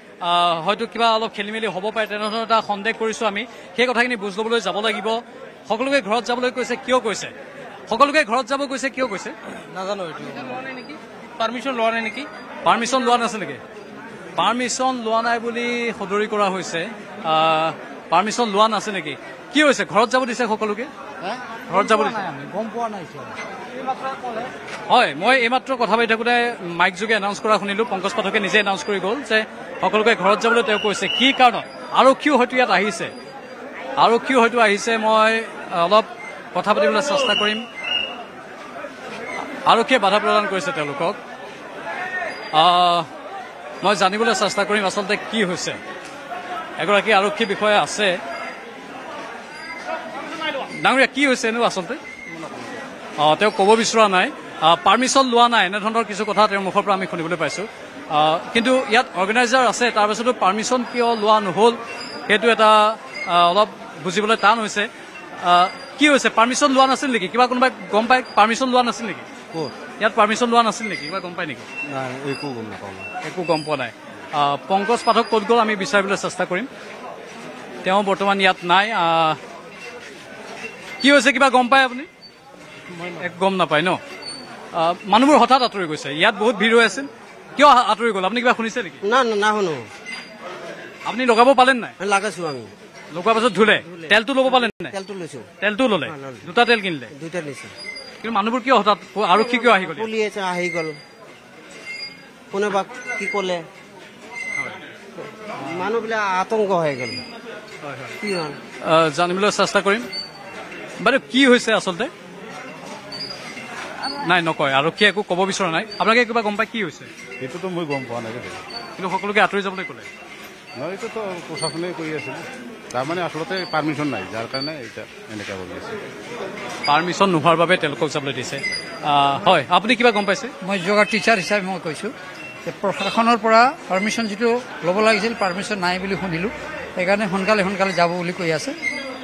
হয়তো কিবা অলপ খেলি মেলি হ'ব পাৰে, তেনেধৰণৰ এটা সন্দেহ কৰিছো আমি। সেই কথাখিনি বুজ ল'বলৈ যাব লাগিব। সকলোকে ঘৰত যাবলৈ কৈছে, কিয় কৈছে? সকলোকে ঘৰত যাব কৈছে, কিয় কৈছে নাজানো। এইটো পাৰ্মিশ্যন লোৱা নাই নেকি? পাৰ্মিশ্যন লোৱা নাছিল নেকি? পাৰ্মিশ্যন লোৱা নাই বুলি সদৰি কৰা হৈছে। পাৰ্মিশ্যন লোৱা নাছিল নেকি? কি হৈছে? ঘৰত যাব দিছে সকলোকে? ঘৰত যাব দিছে? গম পোৱা নাই। হয়, মই এইমাত্ৰ কথা পাতি থাকোঁতে মাইক যোগে এনাউন্স কৰা শুনিলো। পংকজ পাঠকে নিজে এনাউন্স কৰি গ'ল যে সকলোকে ঘৰত যাবলৈ তেওঁ কৈছে। কি কাৰণত? আৰক্ষীও হয়তো ইয়াত আহিছে। মই অলপ কথা পাতিবলৈ চেষ্টা কৰিম। আৰক্ষীয়ে বাধা প্ৰদান কৰিছে তেওঁলোকক। মই জানিবলৈ চেষ্টা কৰিম আচলতে কি হৈছে। এগৰাকী আৰক্ষী বিষয়া আছে। ডাঙৰীয়া, কি হৈছেনো আচলতে? তেওঁ ক'ব বিচৰা নাই। পাৰ্মিশ্যন লোৱা নাই, এনেধৰণৰ কিছু কথা তেওঁৰ মুখৰ পৰা আমি শুনিবলৈ পাইছোঁ। কিন্তু ইয়াত অৰ্গেনাইজাৰ আছে, তাৰ পাছতো পাৰ্মিশ্যন কিয় লোৱা নহ'ল সেইটো এটা অলপ বুজিবলৈ টান হৈছে। কি হৈছে? পাৰ্মিশ্যন লোৱা নাছিল নেকি? কিবা কোনোবাই গম পায় পাৰ্মিশ্যন লোৱা নাছিল নেকি? ইয়াত পাৰ্মিশ্যন লোৱা নাছিল নেকি? কিবা গম পায় নেকি? একো গম নাপাওঁ। একো গম পোৱা নাই। পংকজ পাঠক ক'ত গ'ল আমি বিচাৰিবলৈ চেষ্টা কৰিম। তেওঁ বৰ্তমান ইয়াত নাই। কি হৈছে কিবা গম পায় আপুনি? গম নাপায় ন? মানুহবোৰ হঠাৎ আঁতৰি গৈছে। ইয়াত বহুত ভিৰ হৈ আছিল, কিয় আঁতৰি গ'ল? আপুনি কিবা শুনিছে নেকি? না শুনো। আপুনি লগাব পালেন নাই? লাগাইছো আমি। লগোৱাৰ পাছত ধুলে? তেলটো ল'ব পালেন নাই? তেলটো লৈছো। তেলটো ল'লে? 2টা তেল কিনিলে? 2টা লৈছো। কিন্তু মানুহবোৰ কিয় হঠাৎ, আৰক্ষী কিয় আহি গ'ল? পুলিচ আহি গ'ল, কোনোবা কি ক'লে, মানুহবিলাক আতংক হৈ গ'ল। কি হ'ল জানিবলৈ চেষ্টা কৰিম বাইদেউ কি হৈছে আচলতে নাই নকয় আৰক্ষীয়ে একো ক'ব বিচৰা নাই আপোনালোকে কিবা গম পাই কি হৈছে এইটোতো মই গম পোৱা নাই কিন্তু সকলোকে আঁতৰি যাবলৈ ক'লে নহয় এইটোতো প্ৰশাসনে কৰি আছিল তাৰমানে আচলতে পাৰ্মিশ্যন নাই যাৰ কাৰণে এতিয়া এনেকুৱা কৰি আছে পাৰ্মিশ্যন নোহোৱাৰ বাবে তেওঁলোকক যাবলৈ দিছে হয় আপুনি কিবা গম পাইছে মই যোগা টিচাৰ হিচাপে মই কৈছোঁ যে প্ৰশাসনৰ পৰা পাৰ্মিশ্যন যিটো ল'ব লাগিছিল পাৰ্মিশ্যন নাই বুলি শুনিলোঁ সেইকাৰণে সোনকালে যাব বুলি কৈ আছে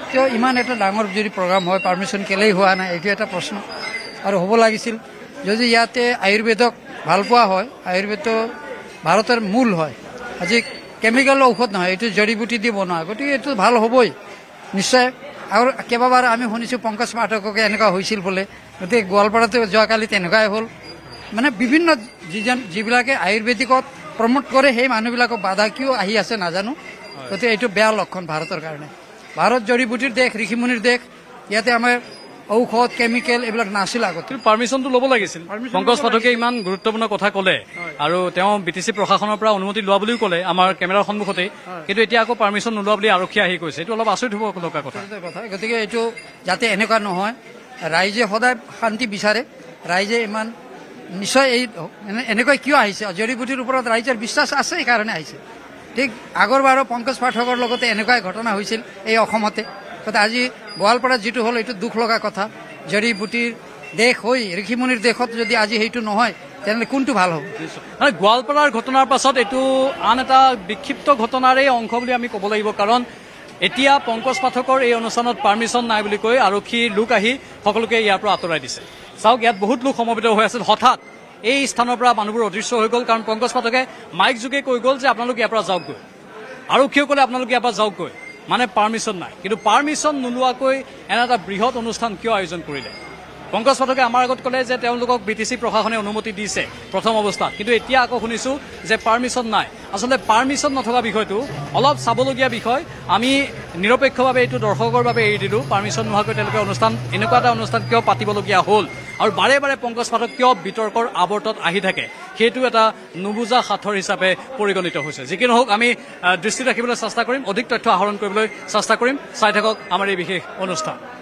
কিয় ইমান এটা ডাঙৰ যদি প্ৰগ্ৰাম হয় পাৰ্মিশ্যন কেলেই হোৱা নাই এইটো এটা প্ৰশ্ন আৰু হ'ব লাগিছিল যদি ইয়াতে আয়ুৰ্বেদক ভাল পোৱা হয় আয়ুৰ্বেদটো ভাৰতৰ মূল হয় আজি কেমিকেল ঔষধ নহয় এইটো জড়ি বুটি দি বনোৱা গতিকে এইটো ভাল হ'বই নিশ্চয় আৰু কেইবাবাৰ আমি শুনিছোঁ পংকজ পাঠককে এনেকুৱা হৈছিল বোলে গতিকে গোৱালপাৰাতে যোৱাকালি তেনেকুৱাই হ'ল মানে বিভিন্ন যিবিলাকে আয়ুৰ্বেদিকত প্ৰমোট কৰে সেই মানুহবিলাকক বাধা কিয় আহি আছে নাজানো গতিকে এইটো বেয়া লক্ষণ ভাৰতৰ কাৰণে ভাৰত জড়ি বুটিৰ দেশ ঋষিমুনিৰ দেশ ইয়াতে আমাৰ ঔষধ কেমিকেল এইবিলাক নাছিল আগতে পাৰ্মিশ্যনটো ল'ব লাগিছিল পংকজ পাঠকে ইমান গুৰুত্বপূৰ্ণ কথা ক'লে আৰু তেওঁ BTC প্ৰশাসনৰ পৰা অনুমতি লোৱা বুলিও ক'লে আমাৰ কেমেৰাৰ সন্মুখতেই কিন্তু এতিয়া আকৌ পাৰ্মিশ্যন নোলোৱা বুলি আৰক্ষী আহি কৈছে এইটো অলপ আচৰিত হ'ব লগা কথা গতিকে এইটো যাতে এনেকুৱা নহয় ৰাইজে সদায় শান্তি বিচাৰে ৰাইজে ইমান নিশ্চয় এই এনেকৈ কিয় আহিছে জড়ি বুটিৰ ওপৰত ৰাইজৰ বিশ্বাস আছে সেইকাৰণে আহিছে ঠিক আগৰবাৰো পংকজ পাঠকৰ লগতে এনেকুৱাই ঘটনা হৈছিল এই অসমতে গতিকে আজি গোৱালপাৰাত যিটো হ'ল এইটো দুখ লগা কথা জড়ি বুটিৰ দেশ হৈ ঋষিমুনিৰ দেশত যদি আজি সেইটো নহয় তেনেহ'লে কোনটো ভাল হ'ব গোৱালপাৰাৰ ঘটনাৰ পাছত এইটো আন এটা বিক্ষিপ্ত ঘটনাৰে অংশ বুলি আমি ক'ব লাগিব কাৰণ এতিয়া পংকজ পাঠকৰ এই অনুষ্ঠানত পাৰ্মিশ্যন নাই বুলি কৈ আৰক্ষীৰ লোক আহি সকলোকে ইয়াৰ পৰা আঁতৰাই দিছে চাওক ইয়াত বহুত লোক সমবেত হৈ আছিল হঠাৎ এই স্থানৰ পৰা মানুহবোৰ অদৃশ্য হৈ গ'ল কাৰণ পংকজ পাঠকে মাইক যোগে কৈ গ'ল যে আপোনালোক ইয়াৰ পৰা যাওকগৈ আৰক্ষীয়ে ক'লে আপোনালোক ইয়াৰ পৰা যাওকগৈ মানে পাৰ্মিশ্যন নাই কিন্তু পাৰ্মিশ্যন নোলোৱাকৈ এনে এটা বৃহৎ অনুষ্ঠান কিয় আয়োজন কৰিলে পংকজ পাঠকে আমাৰ আগত ক'লে যে তেওঁলোকক BTC প্ৰশাসনে অনুমতি দিছে প্ৰথম অৱস্থাত কিন্তু এতিয়া আকৌ শুনিছোঁ যে পাৰ্মিশ্যন নাই আচলতে পাৰ্মিশ্যন নথকা বিষয়টো অলপ চাবলগীয়া বিষয় আমি নিৰপেক্ষভাৱে এইটো দৰ্শকৰ বাবে এৰি দিলোঁ পাৰ্মিশ্যন নোহোৱাকৈ তেওঁলোকে এনেকুৱা এটা অনুষ্ঠান কিয় পাতিবলগীয়া হ'ল আৰু বাৰে বাৰে পংকজ পাঠক কিয় বিতৰ্কৰ আৱৰ্তত আহি থাকে সেইটো এটা নুবুজা সাঁথৰ হিচাপে পৰিগণিত হৈছে যি কি নহওক আমি দৃষ্টি ৰাখিবলৈ চেষ্টা কৰিম অধিক তথ্য আহৰণ কৰিবলৈ চেষ্টা কৰিম চাই থাকক আমাৰ এই বিশেষ অনুষ্ঠান